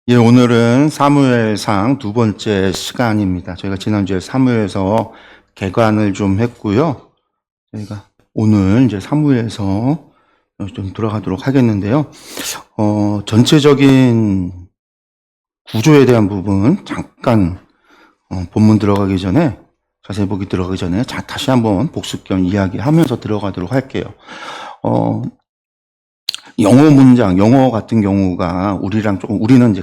예, 오늘은 사무엘상 두 번째 시간입니다. 저희가 지난주에 사무엘서 개관을 좀 했고요. 저희가 오늘 이제 사무엘서 좀 들어가도록 하겠는데요. 전체적인 구조에 대한 부분 잠깐 본문 들어가기 전에 자세히 보기 들어가기 전에 다시 한번 복습 겸 이야기하면서 들어가도록 할게요. 영어 문장, 영어 같은 경우가 우리랑 조금, 우리는 이제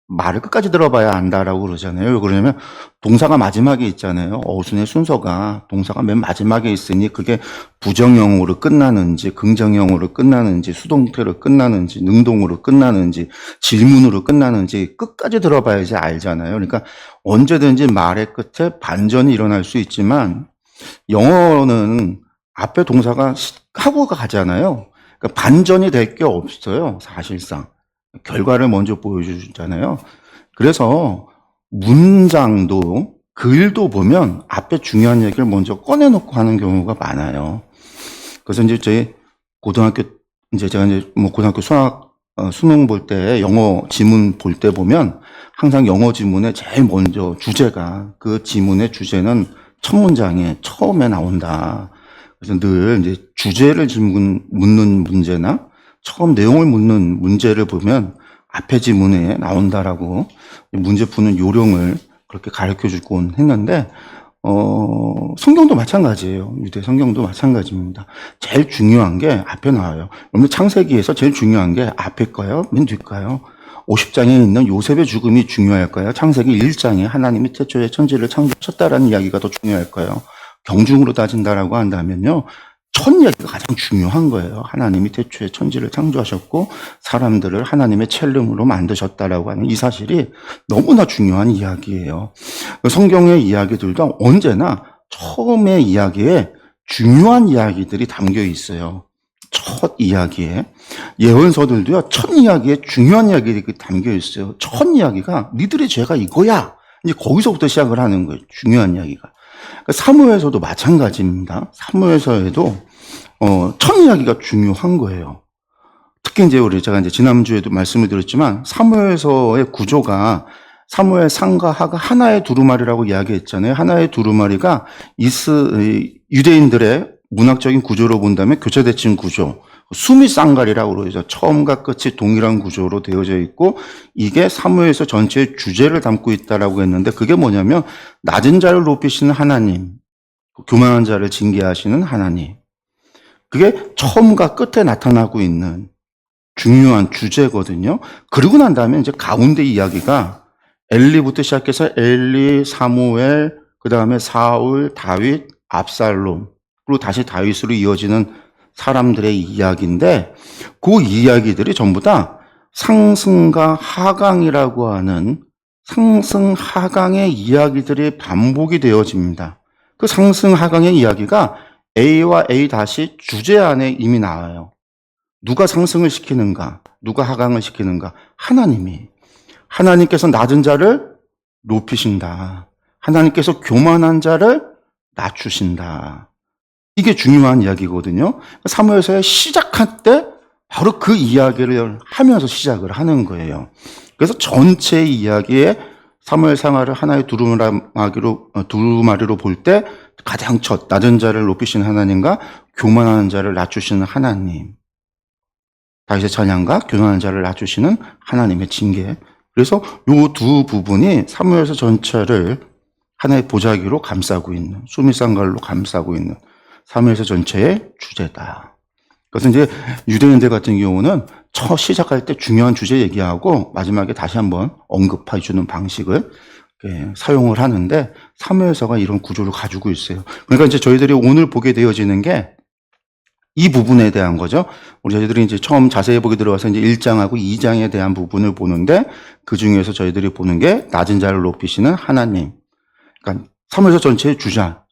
말을 끝까지 들어봐야 안다라고 그러잖아요. 왜 그러냐면 동사가 마지막에 있잖아요. 어순의 순서가 동사가 맨 마지막에 있으니 그게 부정형으로 끝나는지, 긍정형으로 끝나는지, 수동태로 끝나는지, 능동으로 끝나는지, 질문으로 끝나는지 끝까지 들어봐야지 알잖아요. 그러니까 언제든지 말의 끝에 반전이 일어날 수 있지만 영어는 앞에 동사가 하고 가잖아요. 그러니까 반전이 될 게 없어요, 사실상. 결과를 먼저 보여주잖아요. 그래서 문장도 글도 보면 앞에 중요한 얘기를 먼저 꺼내놓고 하는 경우가 많아요. 그래서 이제 저희 고등학교, 제가 뭐 고등학교 수능 볼 때 영어 지문 볼 때 보면 항상 영어 지문에 제일 먼저 주제가, 그 지문의 주제는 첫 문장에 처음에 나온다. 그래서 늘 이제 주제를 묻는 문제나 처음 내용을 묻는 문제를 보면 앞에 지문에 나온다라고 문제 푸는 요령을 그렇게 가르쳐 주곤 했는데, 성경도 마찬가지예요. 유대 성경도 마찬가지입니다. 제일 중요한 게 앞에 나와요. 그러면 창세기에서 제일 중요한 게 앞일까요? 맨 뒤일까요? 50장에 있는 요셉의 죽음이 중요할까요? 창세기 1장에 하나님이 태초에 천지를 창조하셨다라는 이야기가 더 중요할까요? 경중으로 따진다라고 한다면요, 첫 얘기가 가장 중요한 거예요. 하나님이 태초에 천지를 창조하셨고 사람들을 하나님의 첼름으로 만드셨다라고 하는 이 사실이 너무나 중요한 이야기예요. 성경의 이야기들도 언제나 처음의 이야기에 중요한 이야기들이 담겨 있어요. 첫 이야기에. 예언서들도요, 첫 이야기에 중요한 이야기들이 담겨 있어요. 첫 이야기가 니들의 죄가 이거야. 이제 거기서부터 시작을 하는 거예요. 중요한 이야기가. 사무엘서도 마찬가지입니다. 사무엘서에도 첫 이야기가 중요한 거예요. 특히 이제 제가 이제 지난주에도 말씀을 드렸지만 사무엘서의 구조가 사무엘 상과 하가 하나의 두루마리라고 이야기했잖아요. 하나의 두루마리가 유대인들의 문학적인 구조로 본다면 교차대칭 구조, 수미쌍갈이라고 그러죠. 처음과 끝이 동일한 구조로 되어져 있고 이게 사무엘서 전체의 주제를 담고 있다라고 했는데, 그게 뭐냐면 낮은 자를 높이시는 하나님, 교만한 자를 징계하시는 하나님, 그게 처음과 끝에 나타나고 있는 중요한 주제거든요. 그러고 난 다음에 이제 가운데 이야기가 엘리부터 시작해서 엘리, 사무엘, 그 다음에 사울, 다윗, 압살롬, 그리고 다시 다윗으로 이어지는 사람들의 이야기인데, 그 이야기들이 전부 다 상승과 하강이라고 하는 상승 하강의 이야기들이 반복이 되어집니다. 그 상승 하강의 이야기가 A와 A 다시 주제 안에 이미 나와요. 누가 상승을 시키는가? 누가 하강을 시키는가? 하나님이. 하나님께서 낮은 자를 높이신다. 하나님께서 교만한 자를 낮추신다. 이게 중요한 이야기거든요. 사무엘서에 시작할 때 바로 그 이야기를 하면서 시작을 하는 거예요. 그래서 전체 이야기에 사무엘 상하를 하나의 두루마리로 볼 때 가장 첫 낮은 자를 높이시는 하나님과 교만한 자를 낮추시는 하나님, 다윗의 찬양과 교만한 자를 낮추시는 하나님의 징계. 그래서 이 두 부분이 사무엘서 전체를 하나의 보자기로 감싸고 있는, 수미쌍갈로 감싸고 있는 사무엘서 전체의 주제다. 그래서 이제 유대인들 같은 경우는 첫 시작할 때 중요한 주제 얘기하고 마지막에 다시 한번 언급해 주는 방식을 사용을 하는데, 사무엘서가 이런 구조를 가지고 있어요. 그러니까 이제 저희들이 오늘 보게 되어지는 게 이 부분에 대한 거죠. 저희들이 이제 처음 자세히 보게 들어가서 이제 1장하고 2장에 대한 부분을 보는데, 그 중에서 저희들이 보는 게 낮은 자를 높이시는 하나님. 그러니까 사무엘서 전체의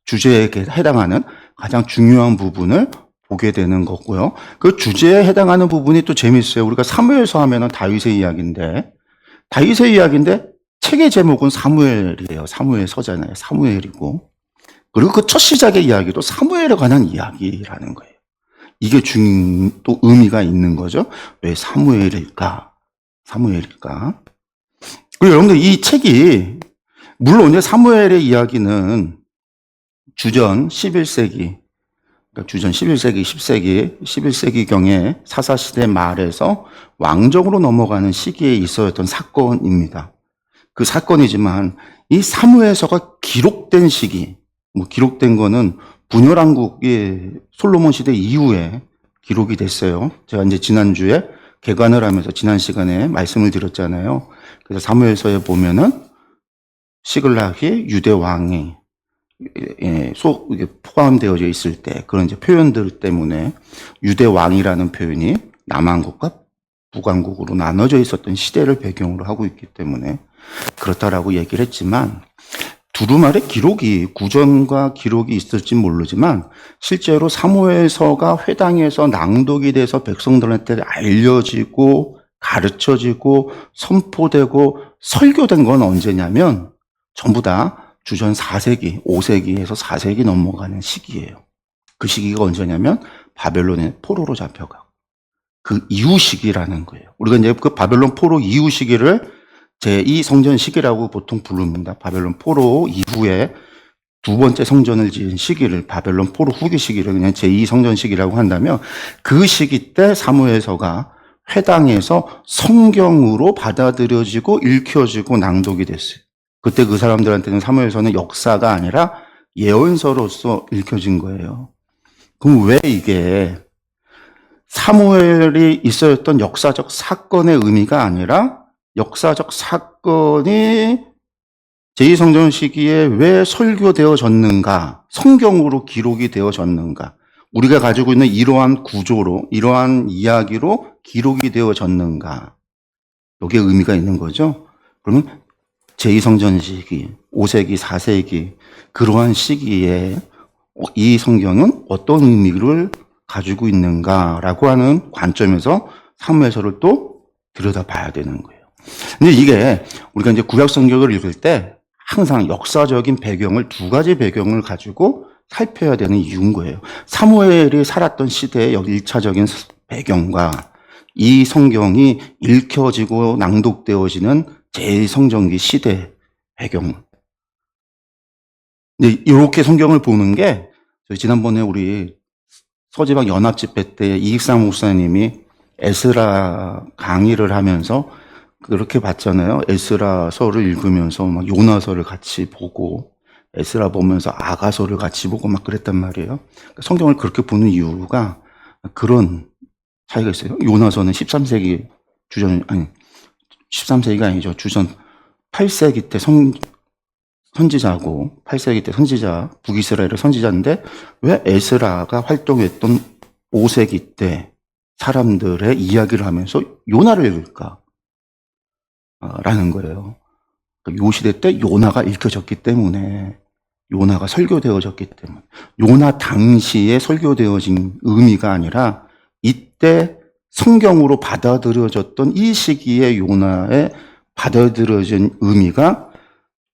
주제에 해당하는 가장 중요한 부분을 보게 되는 거고요. 그 주제에 해당하는 부분이 또 재밌어요. 우리가 사무엘서 하면은 다윗의 이야기인데 책의 제목은 사무엘이에요. 사무엘서잖아요. 사무엘이고. 그리고 그 첫 시작의 이야기도 사무엘에 관한 이야기라는 거예요. 이게 또 의미가 있는 거죠. 왜 사무엘일까? 사무엘일까? 그리고 여러분들 이 책이, 물론 이제 사무엘의 이야기는 주전 11세기, 그러니까 주전 11세기, 10세기, 11세기경에 사사시대 말에서 왕정으로 넘어가는 시기에 있었던 사건입니다. 그 사건이지만 이 사무엘서가 기록된 시기, 기록된 거는 분열왕국의 솔로몬 시대 이후에 기록이 됐어요. 제가 이제 지난주에 개관을 하면서 지난 시간에 말씀을 드렸잖아요. 그래서 사무엘서에 보면은 시글락이 유대 왕이 포함되어져 있을 때 그런 이제 표현들 때문에 유대 왕이라는 표현이 남왕국과 북왕국으로 나눠져 있었던 시대를 배경으로 하고 있기 때문에 그렇다라고 얘기를 했지만, 두루마리 기록이, 구전과 기록이 있을지 모르지만 실제로 사무엘서가 회당에서 낭독이 돼서 백성들한테 알려지고 가르쳐지고 선포되고 설교된 건 언제냐면 전부 다 주전 4세기, 5세기에서 4세기 넘어가는 시기예요. 그 시기가 언제냐면 바벨론의 포로로 잡혀가고 그 이후 시기라는 거예요. 우리가 이제 그 바벨론 포로 이후 시기를 제2성전 시기라고 보통 부릅니다. 바벨론 포로 이후에 두 번째 성전을 지은 시기를 바벨론 포로 후기 시기를 그냥 제2성전 시기라고 한다면, 그 시기 때 사무엘서가 회당에서 성경으로 받아들여지고 읽혀지고 낭독이 됐어요. 그때 그 사람들한테는 사무엘서는 역사가 아니라 예언서로서 읽혀진 거예요. 그럼 왜 이게 사무엘이 있었던 역사적 사건의 의미가 아니라 역사적 사건이 제2성전 시기에 왜 설교되어졌는가, 성경으로 기록이 되어졌는가, 우리가 가지고 있는 이러한 구조로, 이러한 이야기로 기록이 되어졌는가, 여기에 의미가 있는 거죠. 그러면 제2성전 시기, 5세기, 4세기 그러한 시기에 이 성경은 어떤 의미를 가지고 있는가라고 하는 관점에서 사무엘서를 또 들여다봐야 되는 거예요. 근데 이게 우리가 이제 구약 성경을 읽을 때 항상 역사적인 배경을, 두 가지 배경을 가지고 살펴야 되는 이유인 거예요. 사무엘이 살았던 시대의 1차적인 배경과 이 성경이 읽혀지고 낭독되어지는 제2성전기 시대 배경. 근데 이렇게 성경을 보는 게, 저희 지난번에 우리 서지방 연합집회 때 이익상 목사님이 에스라 강의를 하면서 그렇게 봤잖아요. 에스라서를 읽으면서 막 요나서를 같이 보고, 에스라 보면서 아가서를 같이 보고 막 그랬단 말이에요. 성경을 그렇게 보는 이유가 그런 차이가 있어요. 요나서는 13세기 주전, 아니 13세기가 아니죠. 주전 8세기 때 선지자고, 8세기 때 선지자, 북이스라엘의 선지자인데 왜 에스라가 활동했던 5세기 때 사람들의 이야기를 하면서 요나를 읽을까? 라는 거예요. 요 시대 때 요나가 읽혀졌기 때문에, 요나가 설교되어졌기 때문에, 요나 당시에 설교되어진 의미가 아니라 이때 성경으로 받아들여졌던 이 시기의 요나에 받아들여진 의미가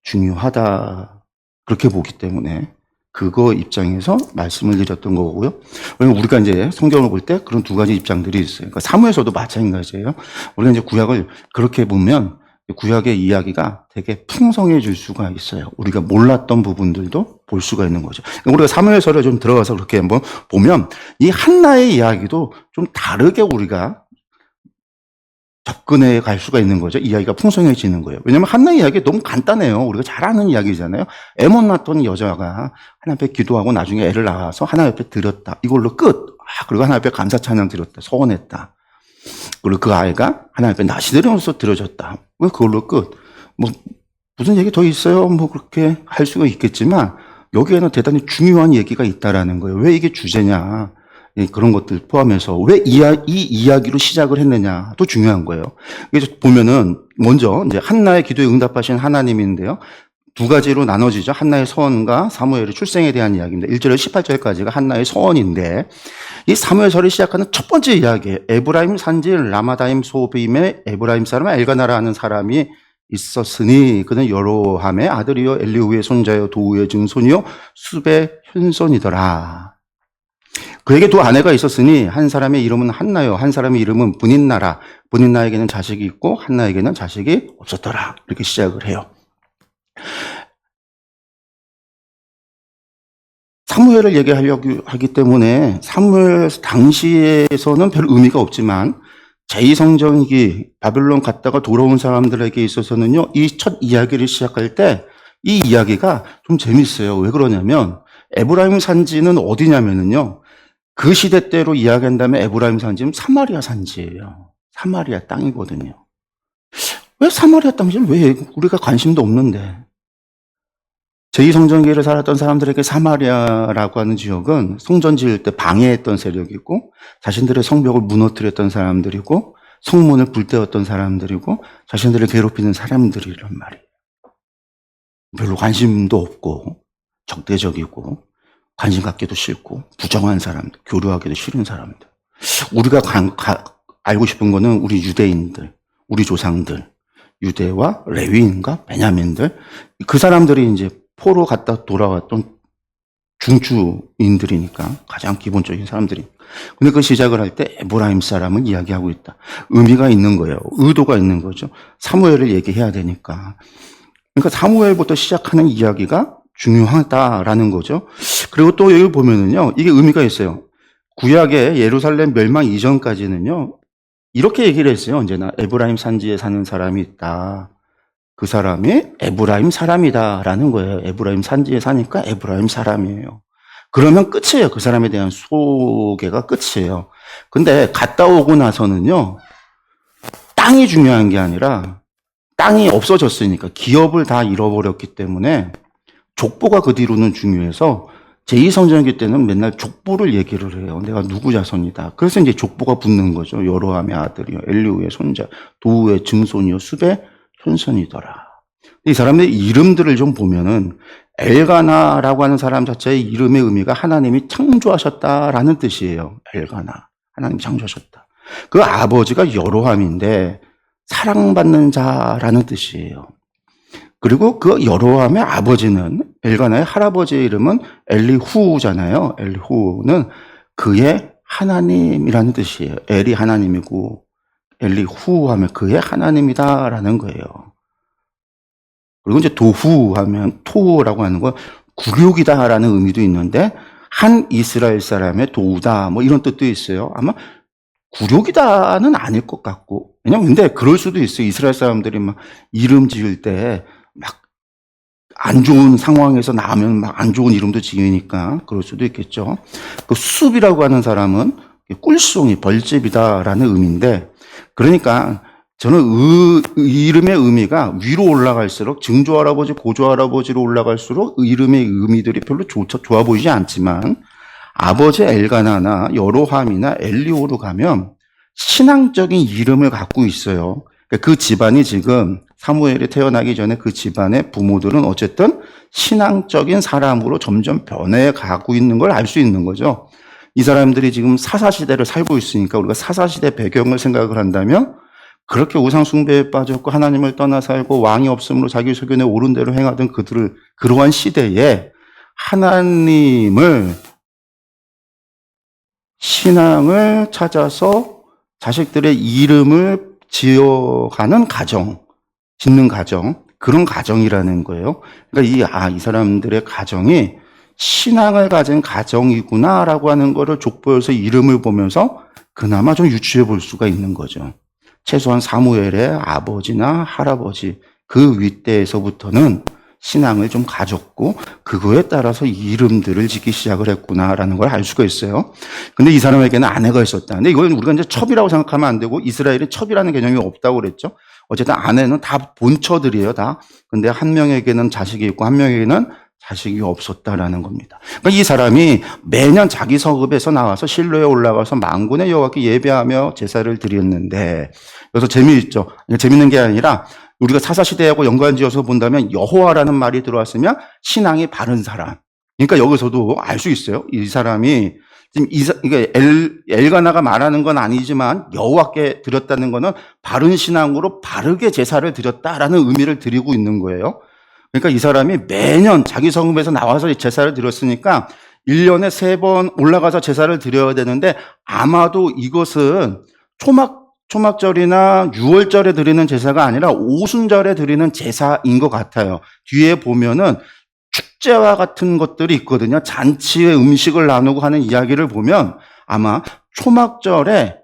중요하다, 그렇게 보기 때문에 그거 입장에서 말씀을 드렸던 거고요. 왜냐면 우리가 이제 성경을 볼 때 그런 두 가지 입장들이 있어요. 그러니까 사무엘서도 마찬가지예요. 우리가 이제 구약을 그렇게 보면 구약의 이야기가 되게 풍성해질 수가 있어요. 우리가 몰랐던 부분들도 볼 수가 있는 거죠. 그러니까 우리가 사무엘서를 좀 들어가서 그렇게 한번 보면 이 한나의 이야기도 좀 다르게 우리가 접근해 갈 수가 있는 거죠. 이야기가 풍성해지는 거예요. 왜냐하면 한나 이야기 너무 간단해요. 우리가 잘 아는 이야기잖아요. 애 못 낳던 여자가 하나님 앞에 기도하고 나중에 애를 낳아서 하나님 앞에 드렸다. 이걸로 끝. 그리고 하나님 앞에 감사 찬양 드렸다. 서원했다. 그리고 그 아이가 하나님 앞에 나시들으면서 드려졌다. 왜 그걸로 끝? 무슨 얘기 더 있어요? 그렇게 할 수가 있겠지만 여기에는 대단히 중요한 얘기가 있다라는 거예요. 왜 이게 주제냐? 그런 것들 포함해서 왜 이 이야기로 시작을 했느냐도 중요한 거예요. 그래서 보면은 먼저 이제 한나의 기도에 응답하신 하나님인데요. 두 가지로 나눠지죠. 한나의 서원과 사무엘의 출생에 대한 이야기입니다. 1절에서 18절까지가 한나의 서원인데, 이 사무엘서를 시작하는 첫 번째 이야기에 에브라임 산지 라마다임 소빔의 에브라임 사람 엘가나라 하는 사람이 있었으니 그는 여로함의 아들이요 엘리후의 손자요 도우의 증손이요 숲의 현손이더라. 그에게 두 아내가 있었으니 한 사람의 이름은 한나요. 한 사람의 이름은 분인나라. 분인나에게는 자식이 있고 한나에게는 자식이 없었더라. 이렇게 시작을 해요. 사무엘을 얘기하려고 하기 때문에 사무엘 당시에서는 별 의미가 없지만 제2성전기 바벨론 갔다가 돌아온 사람들에게 있어서는요, 이 첫 이야기를 시작할 때 이 이야기가 좀 재밌어요. 왜 그러냐면 에브라임 산지는 어디냐면은요, 그 시대 때로 이야기한다면 에브라임 산지는 사마리아 산지예요. 사마리아 땅이거든요. 왜 사마리아 땅이지? 왜 우리가 관심도 없는데. 제2성전기를 살았던 사람들에게 사마리아라고 하는 지역은 성전 지을 때 방해했던 세력이고 자신들의 성벽을 무너뜨렸던 사람들이고 성문을 불태웠던 사람들이고 자신들을 괴롭히는 사람들이란 말이에요. 별로 관심도 없고 적대적이고 관심 갖기도 싫고 부정한 사람들, 교류하기도 싫은 사람들. 우리가 알고 싶은 거는 우리 유대인들, 우리 조상들, 유대와 레위인과 베냐민들, 그 사람들이 이제 포로 갔다 돌아왔던 중추인들이니까 가장 기본적인 사람들이. 근데 그 시작을 할 때 에브라임 사람을 이야기하고 있다. 의미가 있는 거예요. 의도가 있는 거죠. 사무엘을 얘기해야 되니까. 그러니까 사무엘부터 시작하는 이야기가 중요하다라는 거죠. 그리고 또 여기 보면은요, 이게 의미가 있어요. 구약의 예루살렘 멸망 이전까지는요, 이렇게 얘기를 했어요. 언제나 에브라임 산지에 사는 사람이 있다. 그 사람이 에브라임 사람이다라는 거예요. 에브라임 산지에 사니까 에브라임 사람이에요. 그러면 끝이에요. 그 사람에 대한 소개가 끝이에요. 근데 갔다 오고 나서는요, 땅이 중요한 게 아니라 땅이 없어졌으니까 기업을 다 잃어버렸기 때문에 족보가 그 뒤로는 중요해서 제2성전기 때는 맨날 족보를 얘기를 해요. 내가 누구 자손이다. 그래서 이제 족보가 붙는 거죠. 여로함의 아들이요, 엘리후의 손자, 도우의 증손이요, 숲의 손선이더라. 이 사람의 이름들을 좀 보면은 엘가나라고 하는 사람 자체의 이름의 의미가 하나님이 창조하셨다라는 뜻이에요. 엘가나, 하나님이 창조하셨다. 그 아버지가 여로함인데 사랑받는 자라는 뜻이에요. 그리고 그 여로함의 아버지는, 엘가나의 할아버지의 이름은 엘리후잖아요. 엘리후는 그의 하나님이라는 뜻이에요. 엘이 하나님이고 엘리후 하면 그의 하나님이다라는 거예요. 그리고 이제 도후 하면 토라고 하는 건 굴욕이다라는 의미도 있는데 한 이스라엘 사람의 도우다 뭐 이런 뜻도 있어요. 아마 굴욕이다는 아닐 것 같고, 왜냐면 근데 그럴 수도 있어요. 이스라엘 사람들이 막 이름 지을 때 막 안 좋은 상황에서 나오면 막 안 좋은 이름도 지으니까 그럴 수도 있겠죠. 그 숲이라고 하는 사람은 꿀송이, 벌집이다라는 의미인데, 그러니까 저는 이름의 의미가 위로 올라갈수록 증조할아버지, 고조할아버지로 올라갈수록 이름의 의미들이 별로 좋아 보이지 않지만 아버지 엘가나나 여로함이나 엘리오로 가면 신앙적인 이름을 갖고 있어요. 그 집안이 지금 사무엘이 태어나기 전에 그 집안의 부모들은 어쨌든 신앙적인 사람으로 점점 변해가고 있는 걸 알 수 있는 거죠. 이 사람들이 지금 사사시대를 살고 있으니까 우리가 사사시대 배경을 생각을 한다면 그렇게 우상숭배에 빠졌고 하나님을 떠나 살고 왕이 없으므로 자기 소견에 옳은 대로 행하던 그들을 그러한 시대에 하나님을 신앙을 찾아서 자식들의 이름을 지어가는 가정, 짓는 가정, 그런 가정이라는 거예요. 그러니까 이 사람들의 가정이 신앙을 가진 가정이구나라고 하는 거를 족보에서 이름을 보면서 그나마 좀 유추해 볼 수가 있는 거죠. 최소한 사무엘의 아버지나 할아버지 그 윗대에서부터는 신앙을 좀 가졌고 그거에 따라서 이름들을 짓기 시작을 했구나라는 걸 알 수가 있어요. 근데 이 사람에게는 아내가 있었다. 근데 이건 우리가 이제 첩이라고 생각하면 안 되고 이스라엘에 첩이라는 개념이 없다고 그랬죠. 어쨌든 아내는 다 본처들이에요, 다. 근데 한 명에게는 자식이 있고 한 명에게는 자식이 없었다라는 겁니다. 그러니까 이 사람이 매년 자기 성읍에서 나와서 실로에 올라가서 만군의 여호와께 예배하며 제사를 드렸는데, 여기서 재미있죠. 재밌는 게 아니라 우리가 사사시대하고 연관지어서 본다면 여호와라는 말이 들어왔으면 신앙이 바른 사람. 그러니까 여기서도 알 수 있어요. 이 사람이 지금 이게 엘가나가 말하는 건 아니지만 여호와께 드렸다는 거는 바른 신앙으로 바르게 제사를 드렸다라는 의미를 드리고 있는 거예요. 그러니까 이 사람이 매년 자기 성읍에서 나와서 제사를 드렸으니까 1년에 3번 올라가서 제사를 드려야 되는데 아마도 이것은 초막절이나 6월절에 드리는 제사가 아니라 오순절에 드리는 제사인 것 같아요. 뒤에 보면은 축제와 같은 것들이 있거든요. 잔치의 음식을 나누고 하는 이야기를 보면 아마 초막절에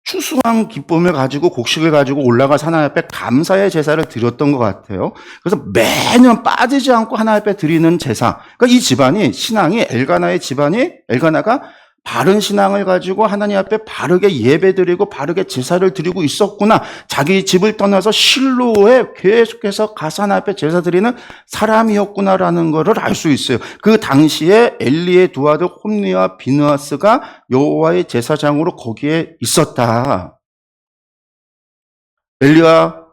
추수한 기쁨을 가지고 곡식을 가지고 올라가서 하나님 앞에 감사의 제사를 드렸던 것 같아요. 그래서 매년 빠지지 않고 하나님 앞에 드리는 제사. 그러니까 이 집안이 신앙이 엘가나가 바른 신앙을 가지고 하나님 앞에 바르게 예배드리고 바르게 제사를 드리고 있었구나. 자기 집을 떠나서 실로에 계속해서 가서 하나님 앞에 제사 드리는 사람이었구나라는 것을 알 수 있어요. 그 당시에 엘리의 두 아들 홈리와 비느하스가 여호와의 제사장으로 거기에 있었다. 엘리가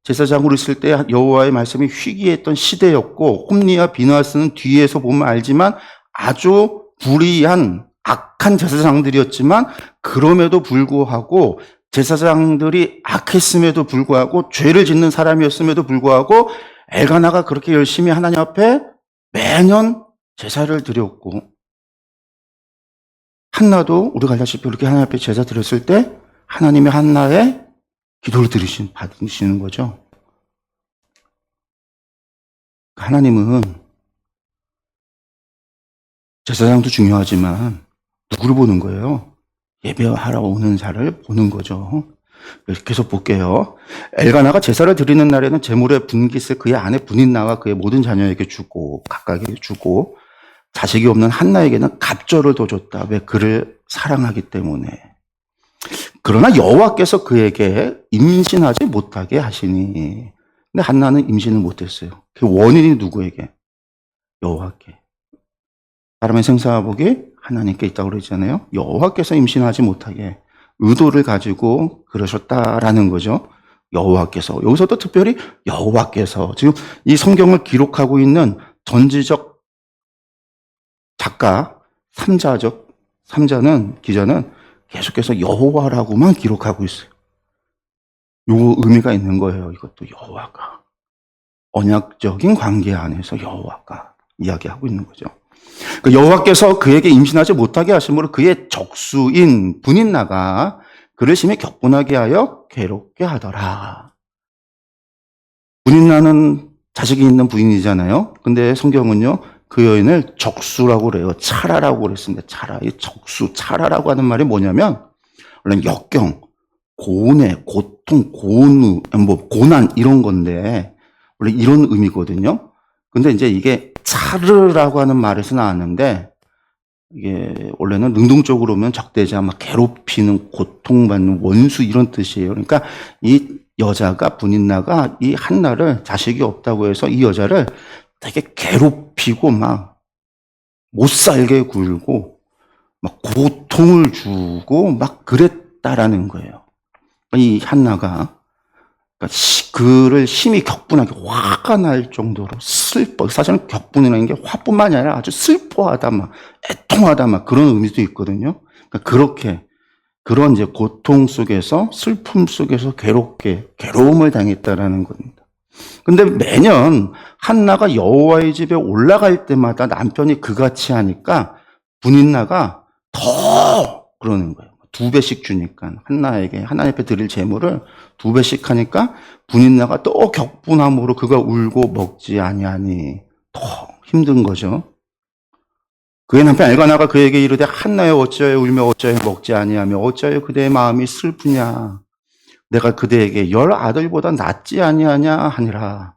제사장으로 있을 때 여호와의 말씀이 희귀했던 시대였고, 홈리와 비느하스는 뒤에서 보면 알지만 아주 불의한 악한 제사장들이었지만, 그럼에도 불구하고 제사장들이 악했음에도 불구하고 죄를 짓는 사람이었음에도 불구하고 엘가나가 그렇게 열심히 하나님 앞에 매년 제사를 드렸고, 한나도 우리가 알다시피 그렇게 하나님 앞에 제사 드렸을 때 하나님이 한나의 기도를 받으시는 거죠. 하나님은 제사장도 중요하지만 누구를 보는 거예요? 예배하러 오는 자를 보는 거죠. 계속 볼게요. 엘가나가 제사를 드리는 날에는 제물의 분깃을 그의 아내 분인나와 그의 모든 자녀에게 주고 각각에게 주고, 자식이 없는 한나에게는 갑절을 더 줬다. 왜? 그를 사랑하기 때문에. 그러나 여호와께서 그에게 임신하지 못하게 하시니. 근데 한나는 임신을 못했어요. 그 원인이 누구에게? 여호와께. 사람의 생사복이 하나님께 있다고 그러잖아요. 여호와께서 임신하지 못하게 의도를 가지고 그러셨다라는 거죠. 여호와께서. 여기서도 특별히 여호와께서. 지금 이 성경을 기록하고 있는 전지적 작가, 기자는 계속해서 여호와라고만 기록하고 있어요. 요 의미가 있는 거예요. 이것도 여호와가. 언약적인 관계 안에서 여호와가 이야기하고 있는 거죠. 여호와께서 그에게 임신하지 못하게 하심으로 그의 적수인 분인나가 그를 심히 격분하게 하여 괴롭게 하더라. 분인나는 자식이 있는 부인이잖아요. 근데 성경은요, 그 여인을 적수라고 그래요. 차라라고 그랬습니다. 차라. 이 적수, 차라라고 하는 말이 뭐냐면, 원래 역경, 고뇌, 고통, 고난 이런 건데, 원래 이런 의미거든요. 근데 이제 이게 차르라고 하는 말에서 나왔는데, 이게 원래는 능동적으로 보면 적대자, 막 괴롭히는, 고통받는 원수 이런 뜻이에요. 그러니까 이 여자가, 분인나가 이 한나를 자식이 없다고 해서 이 여자를 되게 괴롭히고 막 못 살게 굴고 막 고통을 주고 막 그랬다라는 거예요. 이 한나가 그를 심히 격분하게 화가 날 정도로 슬퍼. 사실은 격분이라는 게 화뿐만이 아니라 아주 슬퍼하다, 막 애통하다, 막 그런 의미도 있거든요. 그러니까 그렇게 그런 이제 고통 속에서 슬픔 속에서 괴로움을 당했다라는 겁니다. 근데 매년 한나가 여호와의 집에 올라갈 때마다 남편이 그같이 하니까 분인나가 더 그러는 거예요. 2배씩 주니까 한나에게 하나님 앞에 드릴 제물을 2배씩 하니까 분인나가 또 격분함으로 그가 울고 먹지 아니하니 더 힘든 거죠. 그의 남편 엘가나가 그에게 이르되 한나여 어찌하여 울며 어찌하여 먹지 아니하며 어찌하여 그대의 마음이 슬프냐. 내가 그대에게 10 아들보다 낫지 아니하냐 하니라.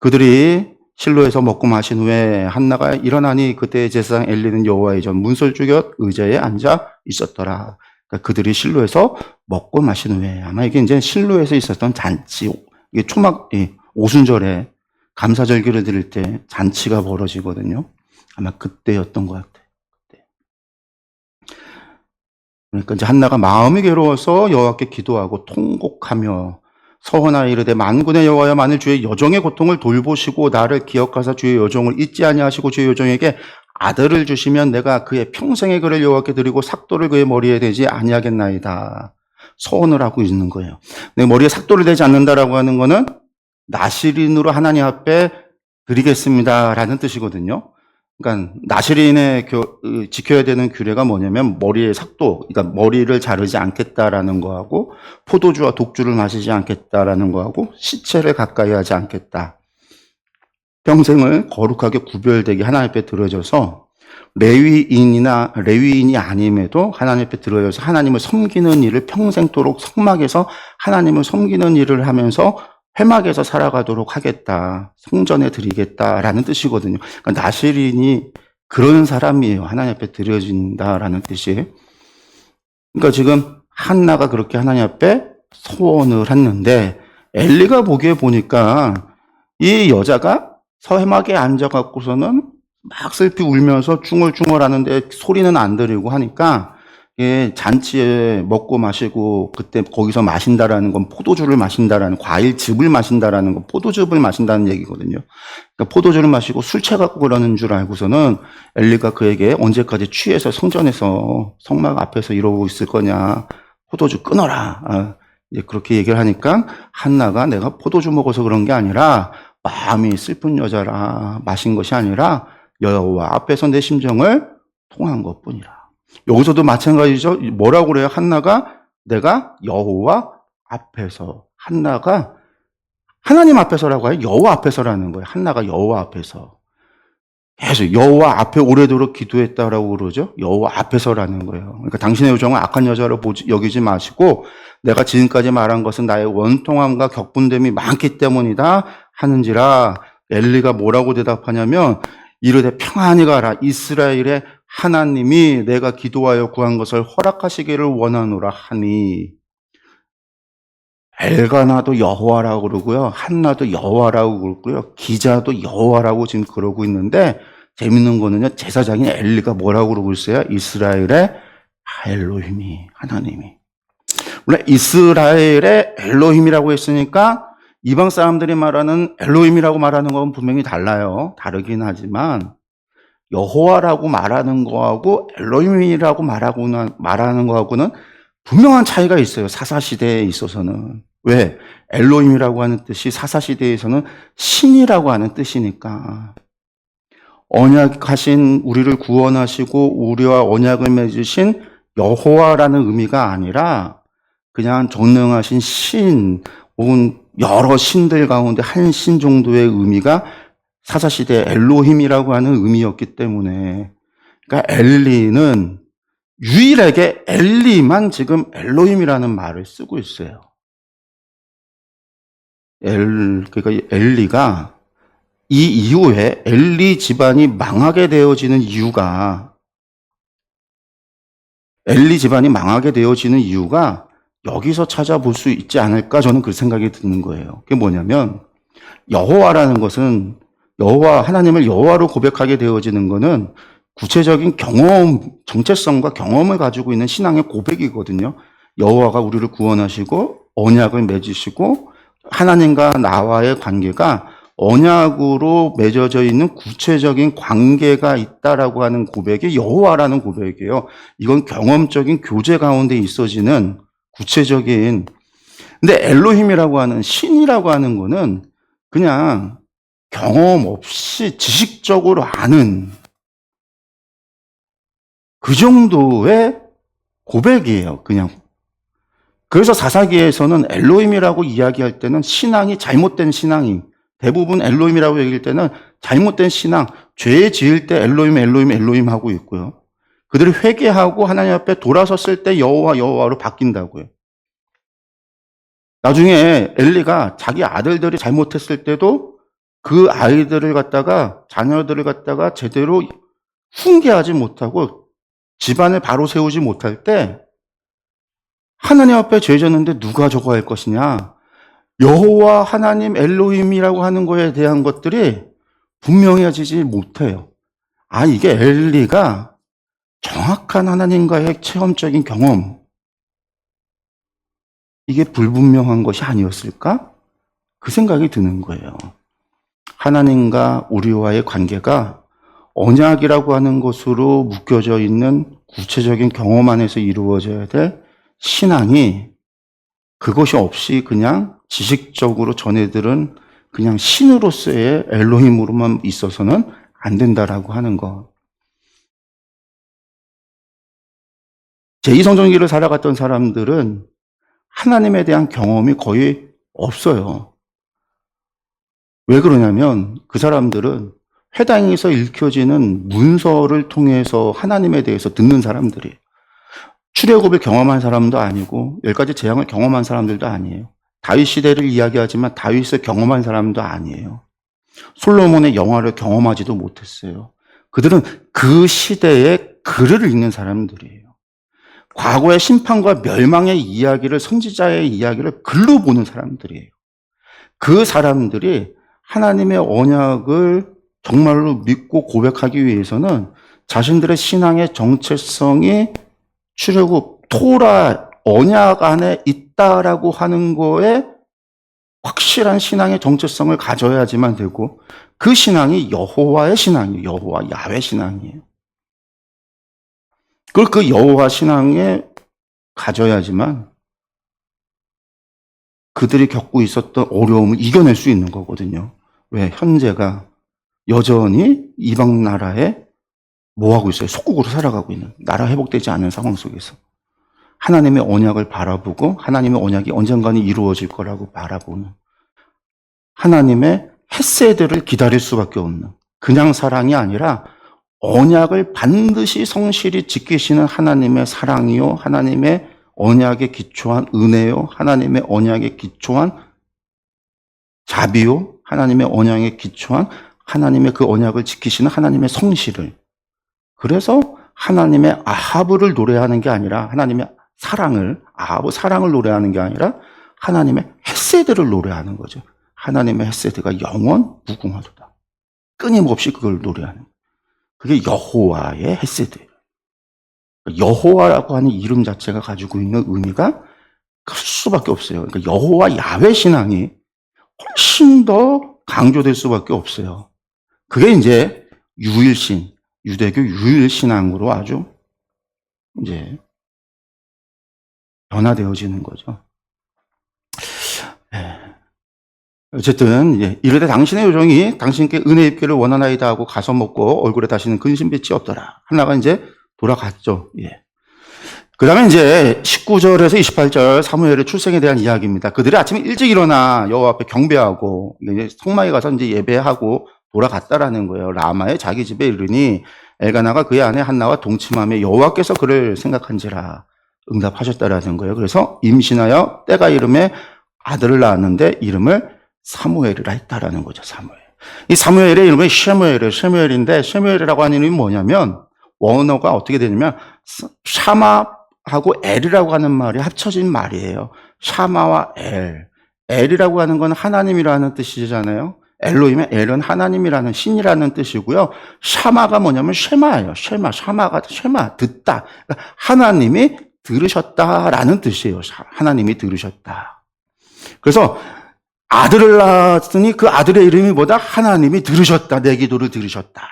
그들이 실로에서 먹고 마신 후에 한나가 일어나니 그때 제사장 엘리는 여호와의 전 문설주 곁 의자에 앉아 있었더라. 그러니까 그들이 실로에서 먹고 마신 후에, 아마 이게 이제 실로에서 있었던 잔치, 이게 오순절에 감사절기를 드릴 때 잔치가 벌어지거든요. 아마 그때였던 것 같아요. 그때. 그러니까 이제 한나가 마음이 괴로워서 여호와께 기도하고 통곡하며 서원하여 이르되 만군의 여호와여, 만일 주의 여종의 고통을 돌보시고 나를 기억하사 주의 여종을 잊지 아니하시고 주의 여종에게 아들을 주시면 내가 그의 평생의 그를 여호와께 드리고 삭도를 그의 머리에 대지 아니하겠나이다. 서원을 하고 있는 거예요. 내 머리에 삭도를 대지 않는다라고 하는 거는 나시린으로 하나님 앞에 드리겠습니다라는 뜻이거든요. 그러니까 나시린의 지켜야 되는 규례가 뭐냐면 머리의 삭도, 그러니까 머리를 자르지 않겠다라는 거하고 포도주와 독주를 마시지 않겠다라는 거하고 시체를 가까이 하지 않겠다. 평생을 거룩하게 구별되게 하나님 앞에 드려져서 레위인이 아님에도 하나님 앞에 드려져서 하나님을 섬기는 일을 평생토록 성막에서 하나님을 섬기는 일을 하면서 회막에서 살아가도록 하겠다. 성전에 드리겠다라는 뜻이거든요. 그러니까 나시린이 그런 사람이에요. 하나님 앞에 드려진다라는 뜻이. 그러니까 지금 한나가 그렇게 하나님 앞에 소원을 했는데 엘리가 보니까 이 여자가 회막에 앉아갖고서는 막 슬피 울면서 중얼중얼 하는데 소리는 안 들리고 하니까 잔치에 먹고 마시고 그때 거기서 마신다라는 건 포도주를 마신다라는, 과일즙을 마신다라는 건 포도즙을 마신다는 얘기거든요. 그러니까 포도주를 마시고 술 취해갖고 그러는 줄 알고서는 엘리가 그에게 언제까지 취해서 성전에서 성막 앞에서 이러고 있을 거냐, 포도주 끊어라. 이제 그렇게 얘기를 하니까 한나가 내가 포도주 먹어서 그런 게 아니라 마음이 슬픈 여자라 마신 것이 아니라 여호와 앞에서 내 심정을 통한 것뿐이라. 여기서도 마찬가지죠. 뭐라고 그래요? 한나가 내가 여호와 앞에서, 한나가 하나님 앞에서라고 해요? 여호와 앞에서라는 거예요. 한나가 여호와 앞에서 계속 여호와 앞에 오래도록 기도했다라고 그러죠. 여호와 앞에서라는 거예요. 그러니까 당신의 요정을 악한 여자로 여기지 마시고 내가 지금까지 말한 것은 나의 원통함과 격분됨이 많기 때문이다 하는지라. 엘리가 뭐라고 대답하냐면 이르되 평안히 가라. 이스라엘의 하나님이 내가 기도하여 구한 것을 허락하시기를 원하노라 하니. 엘가나도 여호와라고 그러고요. 한나도 여호와라고 그러고요. 기자도 여호와라고 지금 그러고 있는데 재밌는 거는요. 제사장인 엘리가 뭐라고 그러고 있어요? 이스라엘의 엘로힘이, 하나님이. 원래 이스라엘의 엘로힘이라고 했으니까 이방 사람들이 말하는 엘로힘이라고 말하는 건 분명히 달라요. 다르긴 하지만 여호와라고 말하는 거하고 엘로힘이라고 말하는 거하고는 분명한 차이가 있어요. 사사시대에 있어서는. 왜? 엘로힘이라고 하는 뜻이 사사시대에서는 신이라고 하는 뜻이니까. 언약하신 우리를 구원하시고 우리와 언약을 맺으신 여호와라는 의미가 아니라 그냥 전능하신 신 혹은 여러 신들 가운데 한 신 정도의 의미가 사사시대 엘로힘이라고 하는 의미였기 때문에, 그러니까 엘리는 유일하게 엘리만 지금 엘로힘이라는 말을 쓰고 있어요. 그러니까 엘리가 이 이후에 엘리 집안이 망하게 되어지는 이유가, 여기서 찾아볼 수 있지 않을까, 저는 그 생각이 드는 거예요. 그게 뭐냐면 여호와라는 것은, 여호와 하나님을 여호와로 고백하게 되어지는 것은 구체적인 경험, 정체성과 경험을 가지고 있는 신앙의 고백이거든요. 여호와가 우리를 구원하시고 언약을 맺으시고 하나님과 나와의 관계가 언약으로 맺어져 있는 구체적인 관계가 있다라고 하는 고백이 여호와라는 고백이에요. 이건 경험적인 교제 가운데 있어지는 구체적인. 근데 엘로힘이라고 하는, 신이라고 하는 거는 그냥 경험 없이 지식적으로 아는 그 정도의 고백이에요. 그냥. 그래서 사사기에서는 엘로힘이라고 이야기할 때는 신앙이 잘못된 신앙이, 대부분 엘로힘이라고 얘기할 때는 잘못된 신앙, 죄 지을 때 엘로힘 하고 있고요. 그들이 회개하고 하나님 앞에 돌아섰을 때 여호와로 바뀐다고요. 나중에 엘리가 자기 아들들이 잘못했을 때도 그 아이들을 갖다가, 자녀들을 갖다가 제대로 훈계하지 못하고 집안을 바로 세우지 못할 때 하나님 앞에 죄 졌는데 누가 저거 할 것이냐? 여호와 하나님 엘로힘이라고 하는 거에 대한 것들이 분명해지지 못해요. 이게 엘리가 정확한 하나님과의 체험적인 경험, 이게 불분명한 것이 아니었을까? 그 생각이 드는 거예요. 하나님과 우리와의 관계가 언약이라고 하는 것으로 묶여져 있는 구체적인 경험 안에서 이루어져야 될 신앙이, 그것이 없이 그냥 지식적으로 전해들은 그냥 신으로서의 엘로힘으로만 있어서는 안 된다라고 하는 것. 제2성전기를 살아갔던 사람들은 하나님에 대한 경험이 거의 없어요. 왜 그러냐면 그 사람들은 회당에서 읽혀지는 문서를 통해서 하나님에 대해서 듣는 사람들이에요. 출애굽을 경험한 사람도 아니고 10가지 재앙을 경험한 사람들도 아니에요. 다윗 시대를 이야기하지만 다윗을 경험한 사람도 아니에요. 솔로몬의 영화를 경험하지도 못했어요. 그들은 그 시대의 글을 읽는 사람들이에요. 과거의 심판과 멸망의 이야기를, 선지자의 이야기를 글로 보는 사람들이에요. 그 사람들이 하나님의 언약을 정말로 믿고 고백하기 위해서는 자신들의 신앙의 정체성이 출애굽, 토라, 언약 안에 있다라고 하는 거에 확실한 신앙의 정체성을 가져야지만 되고, 그 신앙이 여호와의 신앙이에요. 여호와, 야훼 신앙이에요. 그걸 그 여호와 신앙에 가져야지만 그들이 겪고 있었던 어려움을 이겨낼 수 있는 거거든요. 왜? 현재가 여전히 이방 나라에 뭐하고 있어요? 속국으로 살아가고 있는, 나라 회복되지 않은 상황 속에서 하나님의 언약을 바라보고 하나님의 언약이 언젠가는 이루어질 거라고 바라보는, 하나님의 헤세드를 기다릴 수밖에 없는, 그냥 사랑이 아니라 언약을 반드시 성실히 지키시는 하나님의 사랑이요, 하나님의 언약에 기초한 은혜요, 하나님의 언약에 기초한 자비요, 하나님의 언약에 기초한 하나님의 그 언약을 지키시는 하나님의 성실을, 그래서 하나님의 아하브를 노래하는 게 아니라 하나님의 사랑을, 아하브 사랑을 노래하는 게 아니라 하나님의 헤세드를 노래하는 거죠. 하나님의 헤세드가 영원 무궁하도다. 끊임없이 그걸 노래하는 거예요. 그게 여호와의 헤세드예요. 여호와라고 하는 이름 자체가 가지고 있는 의미가 클 수밖에 없어요. 그러니까 여호와 야훼 신앙이 훨씬 더 강조될 수밖에 없어요. 그게 이제 유일신, 유대교 유일신앙으로 아주 이제 변화되어지는 거죠. 어쨌든 이르되 당신의 요정이 당신께 은혜 입기를 원하나이다 하고 가서 먹고 얼굴에 다시는 근심빛이 없더라. 하나가 이제 돌아갔죠. 그 다음에 이제 19절에서 28절 사무엘의 출생에 대한 이야기입니다. 그들이 아침에 일찍 일어나 여호와 앞에 경배하고 이제 성막에 가서 이제 예배하고 돌아갔다라는 거예요. 라마의 자기 집에 이르니 엘가나가 그의 아내 한나와 동침하며 여호와께서 그를 생각한지라 응답하셨다라는 거예요. 그래서 임신하여 때가 이름에 아들을 낳았는데 이름을 사무엘이라 했다라는 거죠. 사무엘. 이 사무엘의 이름은 쉐무엘이에요. 쉐무엘인데 쉐무엘이라고 하는 이름이 뭐냐면 원어가 어떻게 되냐면 샤마하고 엘이라고 하는 말이 합쳐진 말이에요. 샤마와 엘. 엘이라고 하는 건 하나님이라는 뜻이잖아요. 엘로힘의 엘은 하나님이라는 신이라는 뜻이고요. 샤마가 뭐냐면 쉐마예요. 샤마가 쉐마, 듣다. 그러니까 하나님이 들으셨다라는 뜻이에요. 하나님이 들으셨다. 그래서 아들을 낳았으니 그 아들의 이름이 뭐다? 하나님이 들으셨다. 내 기도를 들으셨다.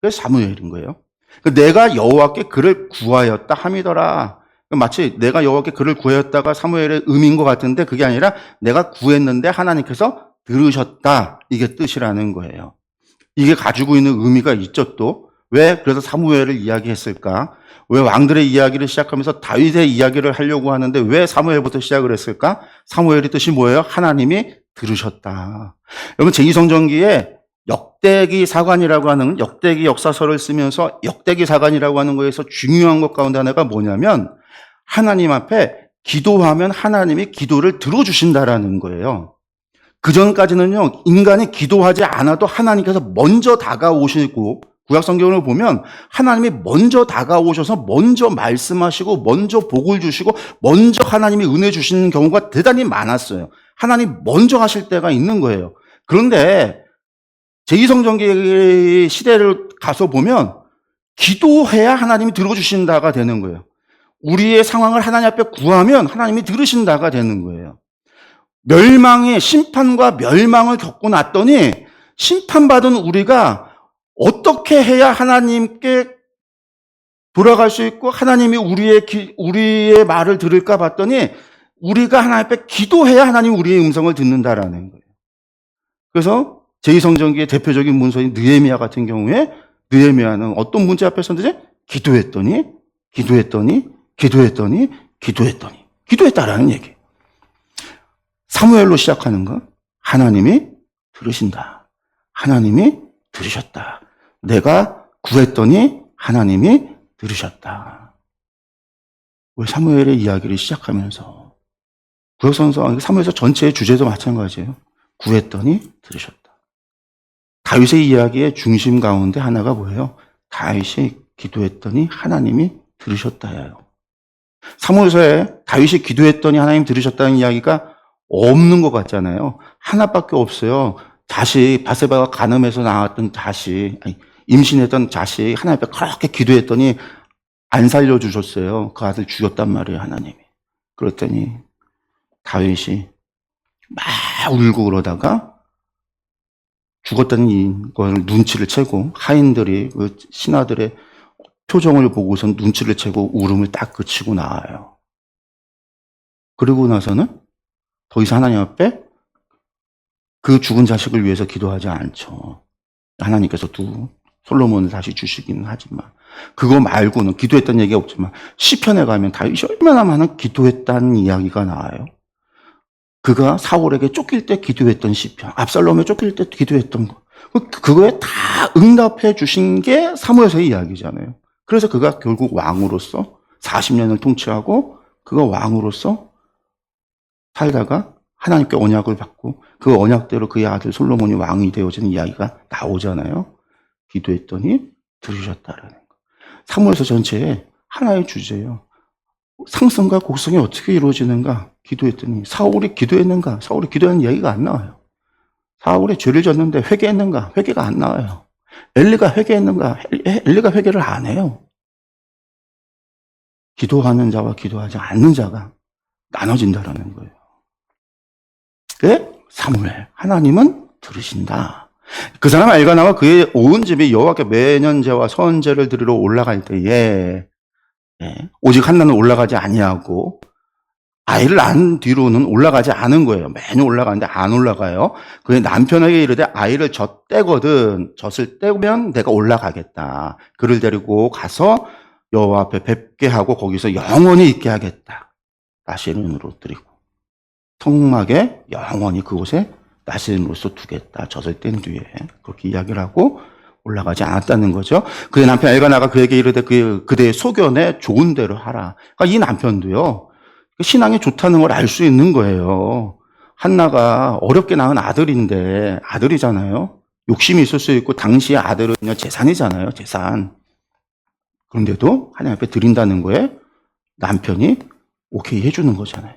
그래서 사무엘인 거예요. 내가 여호와께 그를 구하였다 함이더라. 마치 내가 여호와께 그를 구하였다가 사무엘의 의미인 것 같은데 그게 아니라 내가 구했는데 하나님께서 들으셨다. 이게 뜻이라는 거예요. 이게 가지고 있는 의미가 있죠 또. 왜 그래서 사무엘을 이야기했을까? 왜 왕들의 이야기를 시작하면서 다윗의 이야기를 하려고 하는데 왜 사무엘부터 시작을 했을까? 사무엘의 뜻이 뭐예요? 하나님이 들으셨다. 여러분 제2성전기에 역대기 사관이라고 하는 역대기 역사서를 쓰면서 역대기 사관이라고 하는 거에서 중요한 것 가운데 하나가 뭐냐면 하나님 앞에 기도하면 하나님이 기도를 들어주신다라는 거예요. 그전까지는요, 인간이 기도하지 않아도 하나님께서 먼저 다가오시고, 구약 성경을 보면 하나님이 먼저 다가오셔서 먼저 말씀하시고, 먼저 복을 주시고, 먼저 하나님이 은혜 주시는 경우가 대단히 많았어요. 하나님 먼저 하실 때가 있는 거예요. 그런데 제2성전기 시대를 가서 보면 기도해야 하나님이 들어주신다가 되는 거예요. 우리의 상황을 하나님 앞에 구하면 하나님이 들으신다가 되는 거예요. 멸망의 심판과 멸망을 겪고 났더니 심판받은 우리가 어떻게 해야 하나님께 돌아갈 수 있고 하나님이 우리의 말을 들을까 봤더니 우리가 하나님 앞에 기도해야 하나님이 우리의 음성을 듣는다라는 거예요. 그래서 제2성전기의 대표적인 문서인 느헤미야 같은 경우에 느헤미야는 어떤 문제 앞에 섰는지 기도했더니 기도했다라는 얘기. 사무엘로 시작하는 거 하나님이 들으신다. 하나님이 들으셨다. 내가 구했더니 하나님이 들으셨다. 왜 사무엘의 이야기를 시작하면서 구약성서 사무엘서 전체의 주제도 마찬가지예요. 구했더니 들으셨다. 다윗의 이야기의 중심 가운데 하나가 뭐예요? 다윗이 기도했더니 하나님이 들으셨다예요. 사무엘서에 다윗이 기도했더니 하나님 들으셨다는 이야기가 없는 것 같잖아요. 하나밖에 없어요. 자식, 바세바가 간음해서 나왔던 자식, 임신했던 자식 하나님 앞에 그렇게 기도했더니 안 살려주셨어요. 그 아들 죽였단 말이에요, 하나님이. 그랬더니 다윗이 막 울고 그러다가 죽었다는 걸 눈치를 채고 하인들이 그 신하들의 표정을 보고선 눈치를 채고 울음을 딱 그치고 나와요. 그리고 나서는 더 이상 하나님 앞에 그 죽은 자식을 위해서 기도하지 않죠. 하나님께서 솔로몬을 다시 주시기는 하지만 그거 말고는 기도했다는 얘기가 없지만 시편에 가면 다윗이 얼마나 많은 기도했다는 이야기가 나와요. 그가 사울에게 쫓길 때 기도했던 시편, 압살롬에 쫓길 때 기도했던 거, 그거에 다 응답해 주신 게 사무엘서의 이야기잖아요. 그래서 그가 결국 왕으로서 40년을 통치하고 그가 왕으로서 살다가 하나님께 언약을 받고 그 언약대로 그의 아들 솔로몬이 왕이 되어지는 이야기가 나오잖아요. 기도했더니 들으셨다라는 거. 사무엘서 전체에 하나의 주제예요. 상승과 곡성이 어떻게 이루어지는가? 기도했더니 사울이 기도했는가? 사울이 기도하는 이야기가 안 나와요. 사울이 죄를 졌는데 회개했는가? 회개가 안 나와요. 엘리가 회개했는가? 엘리가 회개를 안 해요. 기도하는 자와 기도하지 않는 자가 나눠진다라는 거예요. 사무엘, 하나님은 들으신다. 그 사람 엘가나와 그의 온 집이 여호와께 매년 제와 선제를 드리러 올라갈 때에 오직 한나는 올라가지 아니하고 아이를 낳은 뒤로는 올라가지 않은 거예요. 매년 올라가는데 안 올라가요. 그의 남편에게 이르되 아이를 젖대거든 젖을 떼면 내가 올라가겠다. 그를 데리고 가서 여호와 앞에 뵙게 하고 거기서 영원히 있게 하겠다. 나시린으로 드리고 성막에 영원히 그곳에 나시린으로서 두겠다. 젖을 뗀 뒤에 그렇게 이야기를 하고 올라가지 않았다는 거죠. 그의 남편 엘가나가 그에게 이르되 그대의 소견에 좋은 대로 하라. 그러니까 이 남편도요. 신앙이 좋다는 걸 알 수 있는 거예요. 한나가 어렵게 낳은 아들인데 아들이잖아요. 욕심이 있을 수 있고 당시의 아들은 그냥 재산이잖아요. 재산. 그런데도 하나님 앞에 드린다는 거에 남편이 오케이 해주는 거잖아요.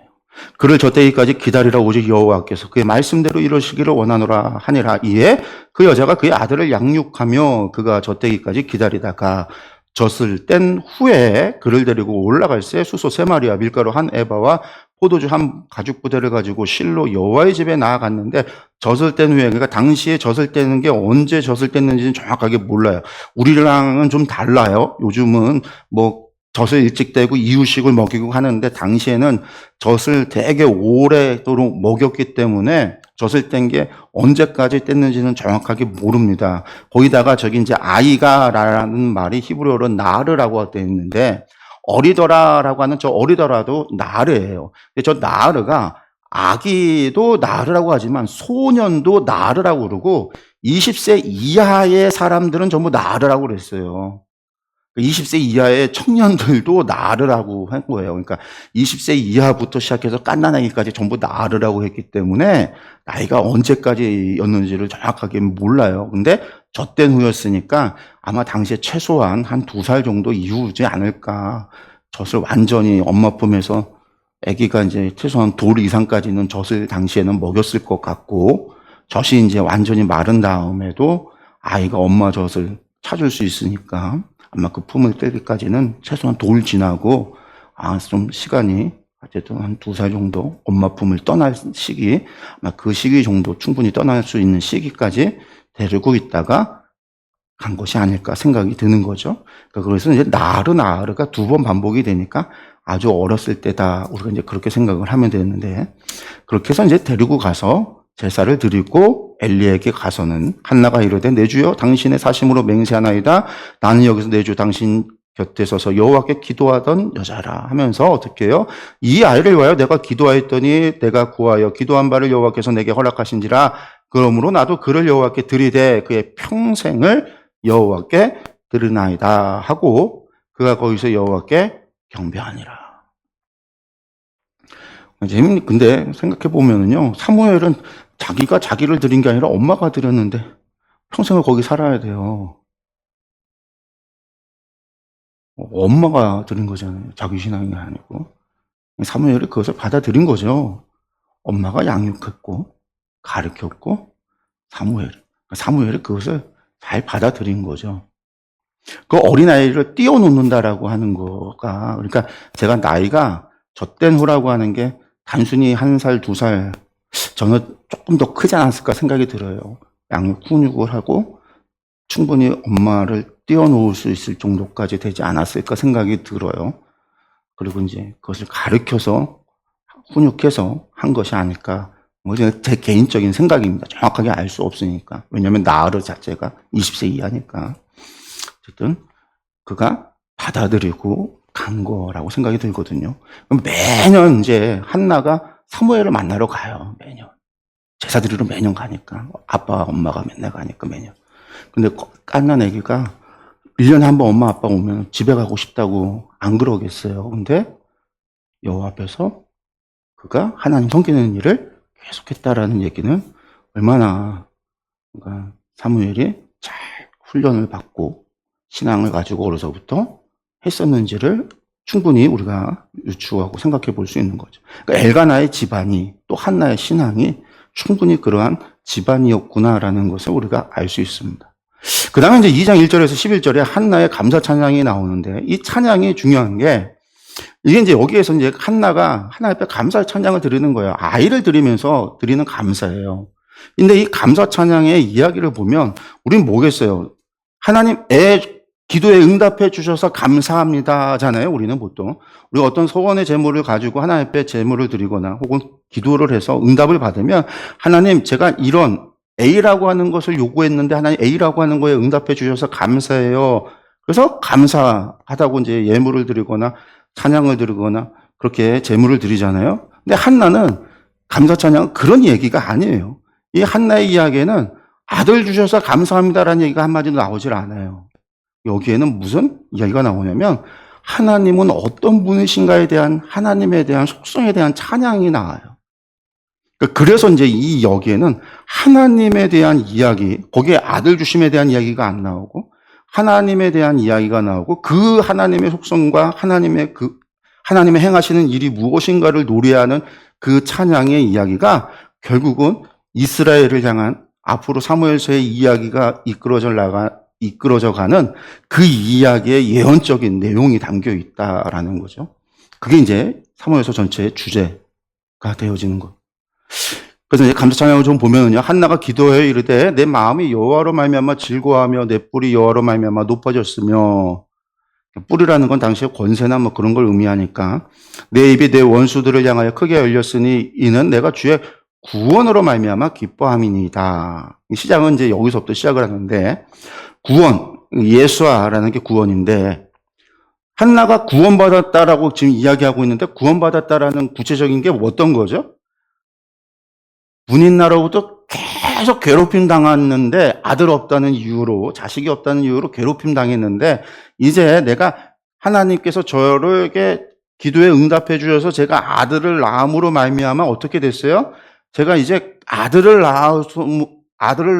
그를 저때기까지 기다리라 오직 여호와께서 그의 말씀대로 이루시기를 원하노라 하니라. 이에 그 여자가 그의 아들을 양육하며 그가 저때기까지 기다리다가 젖을 뗀 후에 그를 데리고 올라갈새 수소 3마리와 밀가루 1에바와 포도주 1가죽부대를 가지고 실로 여호와의 집에 나아갔는데 젖을 뗀 후에, 그러니까 당시에 젖을 떼는 게 언제 젖을 뗐는지는 정확하게 몰라요. 우리랑은 좀 달라요. 요즘은 뭐 젖을 일찍 떼고 이유식을 먹이고 하는데 당시에는 젖을 되게 오래도록 먹였기 때문에 젖을 뗀 게 언제까지 뗐는지는 정확하게 모릅니다. 거기다가 저기 이제 아이가라는 말이 히브리어로 나르라고 되어 있는데 어리더라라고 하는 저 어리더라도 나르예요. 근데 저 나르가 아기도 나르라고 하지만 소년도 나르라고 그러고 20세 이하의 사람들은 전부 나르라고 그랬어요. 20세 이하의 청년들도 나르라고 한 거예요. 그러니까 20세 이하부터 시작해서 갓난아기까지 전부 나르라고 했기 때문에 나이가 언제까지였는지를 정확하게 몰라요. 근데 젖된 후였으니까 아마 당시에 최소한 한 2살 정도 이후지 않을까. 젖을 완전히 엄마 품에서 아기가 이제 최소한 돌 이상까지는 젖을 당시에는 먹였을 것 같고 젖이 이제 완전히 마른 다음에도 아이가 엄마 젖을 찾을 수 있으니까 아마 그 품을 떼기까지는 최소한 돌 지나고 좀 시간이 어쨌든 한 2살 정도 엄마 품을 떠날 시기, 아마 그 시기 정도 충분히 떠날 수 있는 시기까지 데리고 있다가 간 것이 아닐까 생각이 드는 거죠. 그러니까 그래서 이제 나르가 2번 반복이 되니까 아주 어렸을 때다 우리가 이제 그렇게 생각을 하면 되는데 그렇게 해서 이제 데리고 가서 제사를 드리고 엘리에게 가서는 한나가 이르되 내 주여 당신의 사심으로 맹세하나이다. 나는 여기서 내 주 당신 곁에 서서 여호와께 기도하던 여자라 하면서 어떻게 해요? 이 아이를 위하여 내가 기도하였더니 내가 구하여 기도한 바를 여호와께서 내게 허락하신지라. 그러므로 나도 그를 여호와께 드리되 그의 평생을 여호와께 드리나이다 하고 그가 거기서 여호와께 경배하니라. 근데 생각해 보면은요, 사무엘은 자기가 자기를 드린 게 아니라 엄마가 드렸는데 평생을 거기 살아야 돼요. 엄마가 드린 거잖아요. 자기 신앙이 아니고. 사무엘이 그것을 받아들인 거죠. 엄마가 양육했고 가르쳤고 사무엘이 그것을 잘 받아들인 거죠. 그 어린아이를 띄워놓는다라고 하는 거가, 그러니까 제가 나이가 젖된 후라고 하는 게 단순히 1살, 2살, 저는 조금 더 크지 않았을까 생각이 들어요. 양육, 훈육을 하고 충분히 엄마를 띄워놓을 수 있을 정도까지 되지 않았을까 생각이 들어요. 그리고 이제 그것을 가르쳐서 훈육해서 한 것이 아닐까. 뭐 제 개인적인 생각입니다. 정확하게 알 수 없으니까. 왜냐하면 나으르 자체가 20세 이하니까. 어쨌든 그가 받아들이고 간 거라고 생각이 들거든요. 매년 이제 한나가 사무엘을 만나러 가요. 매년. 제사 드리러 매년 가니까. 아빠, 엄마가 맨날 가니까 매년. 근데 깐난 애기가 1년에 한 번 엄마, 아빠 오면 집에 가고 싶다고 안 그러겠어요. 근데 여호와 앞에서 그가 하나님 섬기는 일을 계속했다라는 얘기는 얼마나 그러니까 사무엘이 잘 훈련을 받고 신앙을 가지고 어려서부터 했었는지를 충분히 우리가 유추하고 생각해 볼 수 있는 거죠. 그러니까 엘가나의 집안이 또 한나의 신앙이 충분히 그러한 집안이었구나라는 것을 우리가 알 수 있습니다. 그 다음에 이제 2장 1절에서 11절에 한나의 감사 찬양이 나오는데 이 찬양이 중요한 게 이게 이제 여기에서 이제 한나가 하나님 앞에 감사 찬양을 드리는 거예요. 아이를 드리면서 드리는 감사예요. 근데 이 감사 찬양의 이야기를 보면 우리는 뭐겠어요? 하나님 기도에 응답해 주셔서 감사합니다잖아요. 우리는 보통 우리가 어떤 소원의 제물을 가지고 하나님 앞에 제물을 드리거나 혹은 기도를 해서 응답을 받으면 하나님 제가 이런 A라고 하는 것을 요구했는데 하나님 A라고 하는 거에 응답해 주셔서 감사해요. 그래서 감사하다고 이제 예물을 드리거나 찬양을 드리거나 그렇게 제물을 드리잖아요. 근데 한나는 감사 찬양은 그런 얘기가 아니에요. 이 한나의 이야기에는 아들 주셔서 감사합니다라는 얘기가 한마디도 나오질 않아요. 여기에는 무슨 이야기가 나오냐면 하나님은 어떤 분이신가에 대한 하나님에 대한 속성에 대한 찬양이 나와요. 그래서 이제 이 여기에는 하나님에 대한 이야기, 거기에 아들 주심에 대한 이야기가 안 나오고 하나님에 대한 이야기가 나오고 그 하나님의 속성과 하나님의 행하시는 일이 무엇인가를 노래하는 그 찬양의 이야기가 결국은 이스라엘을 향한 앞으로 사무엘서의 이야기가 이끌어져 가는 그 이야기의 예언적인 내용이 담겨 있다라는 거죠. 그게 이제 사무엘서 전체의 주제가 되어지는 것. 그래서 이제 감사 찬양을 좀 보면은요, 한나가 기도해 이르되 내 마음이 여호와로 말미암아 즐거워하며 내 뿔이 여호와로 말미암아 높아졌으며, 뿔이라는 건 당시에 권세나 뭐 그런 걸 의미하니까 내 입이 내 원수들을 향하여 크게 열렸으니 이는 내가 주의 구원으로 말미암아 기뻐함이니이다. 시작은 이제 여기서부터 시작을 하는데 구원, 예수아라는 게 구원인데 한나가 구원받았다라고 지금 이야기하고 있는데 구원받았다라는 구체적인 게 어떤 거죠? 문인나로부터 계속 괴롭힘 당했는데 아들 없다는 이유로 자식이 없다는 이유로 괴롭힘 당했는데 이제 내가 하나님께서 저에게 기도에 응답해 주셔서 제가 아들을 낳음으로 말미암아 어떻게 됐어요? 제가 이제 아들을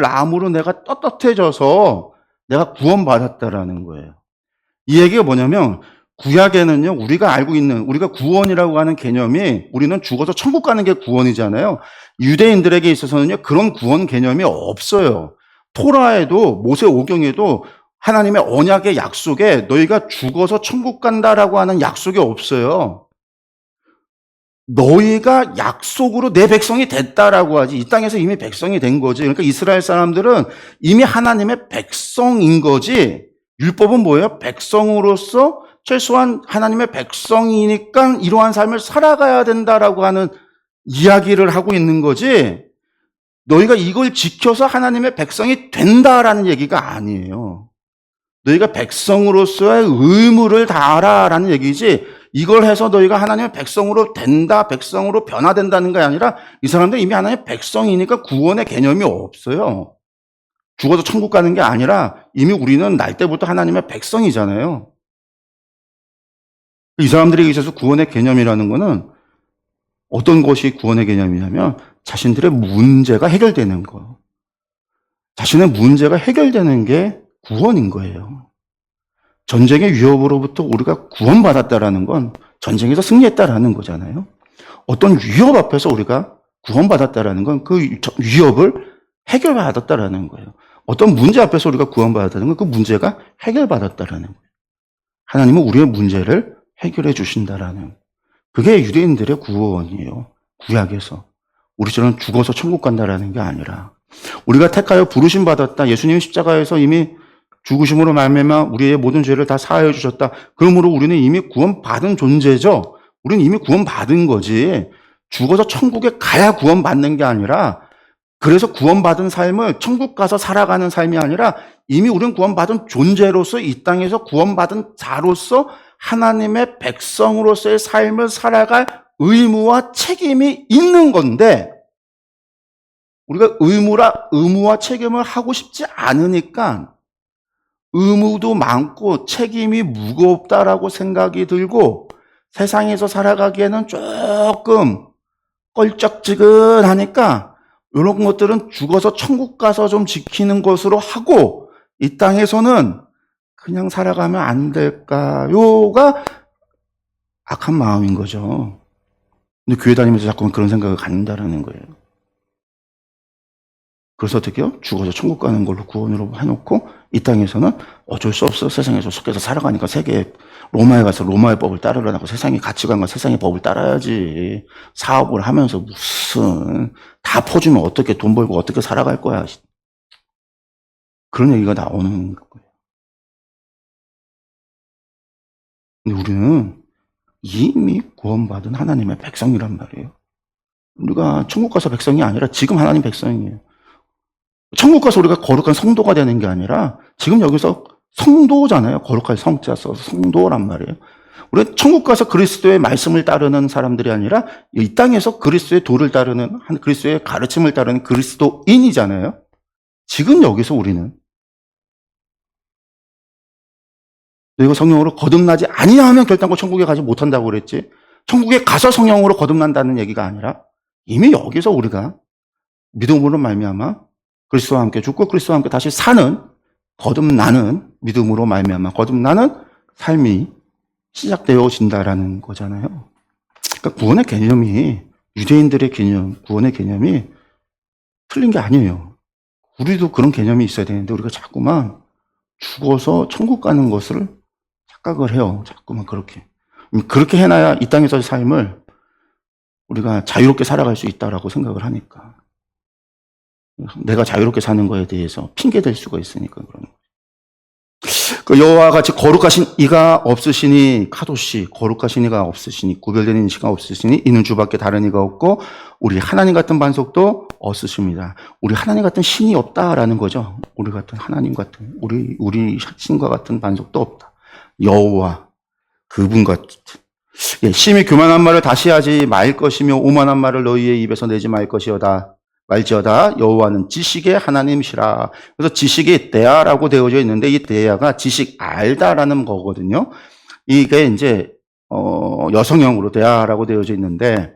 낳음으로 내가 떳떳해져서 내가 구원받았다라는 거예요. 이 얘기가 뭐냐면 구약에는요, 우리가 구원이라고 하는 개념이 우리는 죽어서 천국 가는 게 구원이잖아요. 유대인들에게 있어서는요, 그런 구원 개념이 없어요. 토라에도, 모세 오경에도 하나님의 언약의 약속에 너희가 죽어서 천국 간다라고 하는 약속이 없어요. 너희가 약속으로 내 백성이 됐다라고 하지, 이 땅에서 이미 백성이 된 거지. 그러니까 이스라엘 사람들은 이미 하나님의 백성인 거지, 율법은 뭐예요? 백성으로서 최소한 하나님의 백성이니까 이러한 삶을 살아가야 된다라고 하는 이야기를 하고 있는 거지, 너희가 이걸 지켜서 하나님의 백성이 된다라는 얘기가 아니에요. 너희가 백성으로서의 의무를 다하라라는 얘기지, 이걸 해서 너희가 하나님의 백성으로 된다, 백성으로 변화된다는 게 아니라 이 사람들 이미 하나님의 백성이니까 구원의 개념이 없어요. 죽어서 천국 가는 게 아니라 이미 우리는 날 때부터 하나님의 백성이잖아요. 이 사람들에게 있어서 구원의 개념이라는 거는 어떤 것이 구원의 개념이냐면 자신들의 문제가 해결되는 거. 자신의 문제가 해결되는 게 구원인 거예요. 전쟁의 위협으로부터 우리가 구원받았다라는 건 전쟁에서 승리했다라는 거잖아요. 어떤 위협 앞에서 우리가 구원받았다라는 건 그 위협을 해결받았다라는 거예요. 어떤 문제 앞에서 우리가 구원받았다는 건 그 문제가 해결받았다라는 거예요. 하나님은 우리의 문제를 해결해 주신다라는, 그게 유대인들의 구원이에요. 구약에서. 우리처럼 죽어서 천국 간다라는 게 아니라 우리가 택하여 부르심 받았다. 예수님이 십자가에서 이미 죽으심으로 말미암아 우리의 모든 죄를 다 사하여 주셨다. 그러므로 우리는 이미 구원받은 존재죠. 우리는 이미 구원받은 거지. 죽어서 천국에 가야 구원받는 게 아니라, 그래서 구원받은 삶을 천국 가서 살아가는 삶이 아니라 이미 우리는 구원받은 존재로서 이 땅에서 구원받은 자로서 하나님의 백성으로서의 삶을 살아갈 의무와 책임이 있는 건데, 우리가 의무와 책임을 하고 싶지 않으니까 의무도 많고 책임이 무겁다라고 생각이 들고 세상에서 살아가기에는 조금 껄쩍지근하니까 이런 것들은 죽어서 천국 가서 좀 지키는 것으로 하고 이 땅에서는 그냥 살아가면 안 될까요가 악한 마음인 거죠. 근데 교회 다니면서 자꾸만 그런 생각을 갖는다라는 거예요. 그래서 어떻게요? 죽어서 천국 가는 걸로 구원으로 해놓고 이 땅에서는 어쩔 수 없어. 세상에서 속해서 살아가니까 세계 로마에 가서 로마의 법을 따르려고 세상의 가치관과 세상의 법을 따라야지. 사업을 하면서 무슨 다 퍼주면 어떻게 돈 벌고 어떻게 살아갈 거야. 그런 얘기가 나오는 거예요. 근데 우리는 이미 구원받은 하나님의 백성이란 말이에요. 우리가 천국 가서 백성이 아니라 지금 하나님 백성이에요. 천국 가서 우리가 거룩한 성도가 되는 게 아니라 지금 여기서 성도잖아요. 거룩한 성자 써서 성도란 말이에요. 우리는 천국 가서 그리스도의 말씀을 따르는 사람들이 아니라 이 땅에서 그리스도의 도를 따르는, 그리스도의 가르침을 따르는 그리스도인이잖아요. 지금 여기서 우리는 너희가 성령으로 거듭나지 아니하면 결단코 천국에 가지 못한다고 그랬지, 천국에 가서 성령으로 거듭난다는 얘기가 아니라 이미 여기서 우리가 믿음으로 말미암아 그리스도와 함께 죽고 그리스도와 함께 다시 사는, 거듭나는, 믿음으로 말미암아 거듭나는 삶이 시작되어진다라는 거잖아요. 그러니까 구원의 개념이, 유대인들의 개념, 구원의 개념이 틀린 게 아니에요. 우리도 그런 개념이 있어야 되는데 우리가 자꾸만 죽어서 천국 가는 것을 착각을 해요. 자꾸만 그렇게 해놔야 이 땅에서의 삶을 우리가 자유롭게 살아갈 수 있다라고 생각을 하니까, 내가 자유롭게 사는 거에 대해서 핑계 댈 수가 있으니까 그런 거예요. 그 여호와 같이 거룩하신 이가 없으시니, 카도시, 거룩하신 이가 없으시니, 구별되는 이가 없으시니 이는 주밖에 다른 이가 없고 우리 하나님 같은 반석도 없으십니다. 우리 하나님 같은 신이 없다라는 거죠. 우리 같은 하나님 같은, 우리 신과 같은 반석도 없다. 여호와, 그분 같은. 예, 심히 교만한 말을 다시 하지 말 것이며 오만한 말을 너희의 입에서 내지 말지어다. 여호와는 지식의 하나님이시라. 그래서 지식이 대야라고 되어져 있는데 이 대야가 지식 알다라는 거거든요. 이게 이제 여성형으로 대야라고 되어져 있는데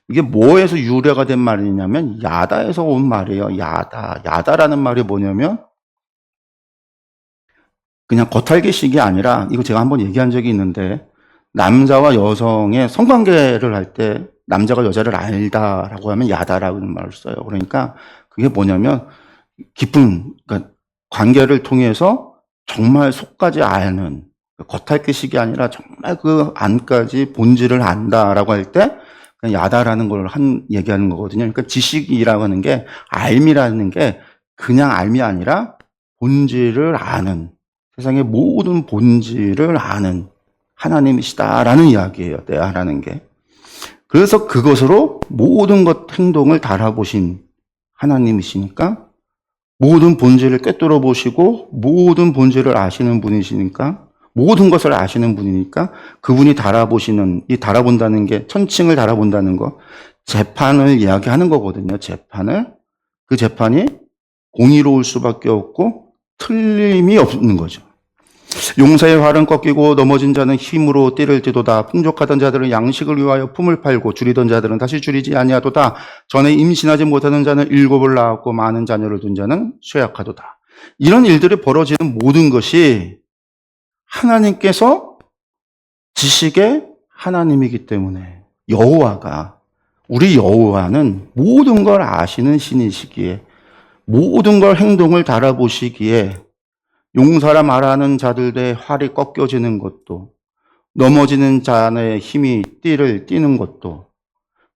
이게 뭐에서 유래가 된 말이냐면 야다에서 온 말이에요. 야다라는 말이 뭐냐면 그냥 겉핥기식이 아니라, 이거 제가 한번 얘기한 적이 있는데 남자와 여성의 성관계를 할 때 남자가 여자를 알다라고 하면 야다라는 말을 써요. 그러니까 그게 뭐냐면 그러니까 관계를 통해서 정말 속까지 아는, 겉핥기식이 아니라 정말 그 안까지 본질을 안다라고 할 때 그냥 야다라는 걸 얘기하는 거거든요. 그러니까 지식이라고 하는 게, 알미라는 게 그냥 알미 아니라 본질을 아는, 세상의 모든 본질을 아는 하나님이시다라는 이야기예요. 대야라는 게. 그래서 그것으로 모든 행동을 달아보신 하나님이시니까 모든 본질을 꿰뚫어 보시고 모든 본질을 아시는 분이시니까 모든 것을 아시는 분이니까 그분이 달아보시는, 이 달아본다는 게 천칭을 달아본다는 거, 재판을 이야기하는 거거든요. 재판을. 그 재판이 공의로울 수밖에 없고 틀림이 없는 거죠. 용사의 활은 꺾이고 넘어진 자는 힘으로 띠를 띠도다. 풍족하던 자들은 양식을 위하여 품을 팔고 줄이던 자들은 다시 줄이지 아니하도다. 전에 임신하지 못하는 자는 7을 낳았고 많은 자녀를 둔 자는 쇠약하도다. 이런 일들이 벌어지는 모든 것이 하나님께서 지식의 하나님이기 때문에 여호와가, 우리 여호와는 모든 걸 아시는 신이시기에 모든 걸 행동을 달아보시기에 용사라 말하는 자들의 활이 꺾여지는 것도, 넘어지는 자의 힘이 띠를 띠는 것도,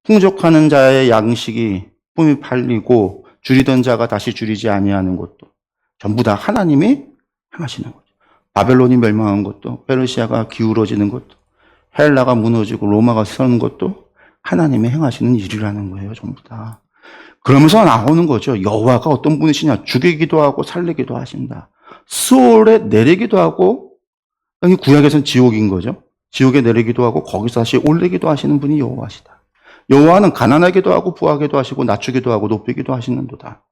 풍족하는 자의 양식이 품이 팔리고 줄이던 자가 다시 줄이지 아니하는 것도 전부 다 하나님이 행하시는 거죠. 바벨론이 멸망한 것도, 페르시아가 기울어지는 것도, 헬라가 무너지고 로마가 서는 것도 하나님이 행하시는 일이라는 거예요. 전부 다. 그러면서 나오는 거죠. 여호와가 어떤 분이시냐. 죽이기도 하고 살리기도 하신다. 수월에 내리기도 하고, 여기 구약에서는 지옥인 거죠. 지옥에 내리기도 하고 거기서 다시 올리기도 하시는 분이 여호와시다. 여호와는 가난하기도 하고 부하기도 하시고 낮추기도 하고 높이기도 하시는도다.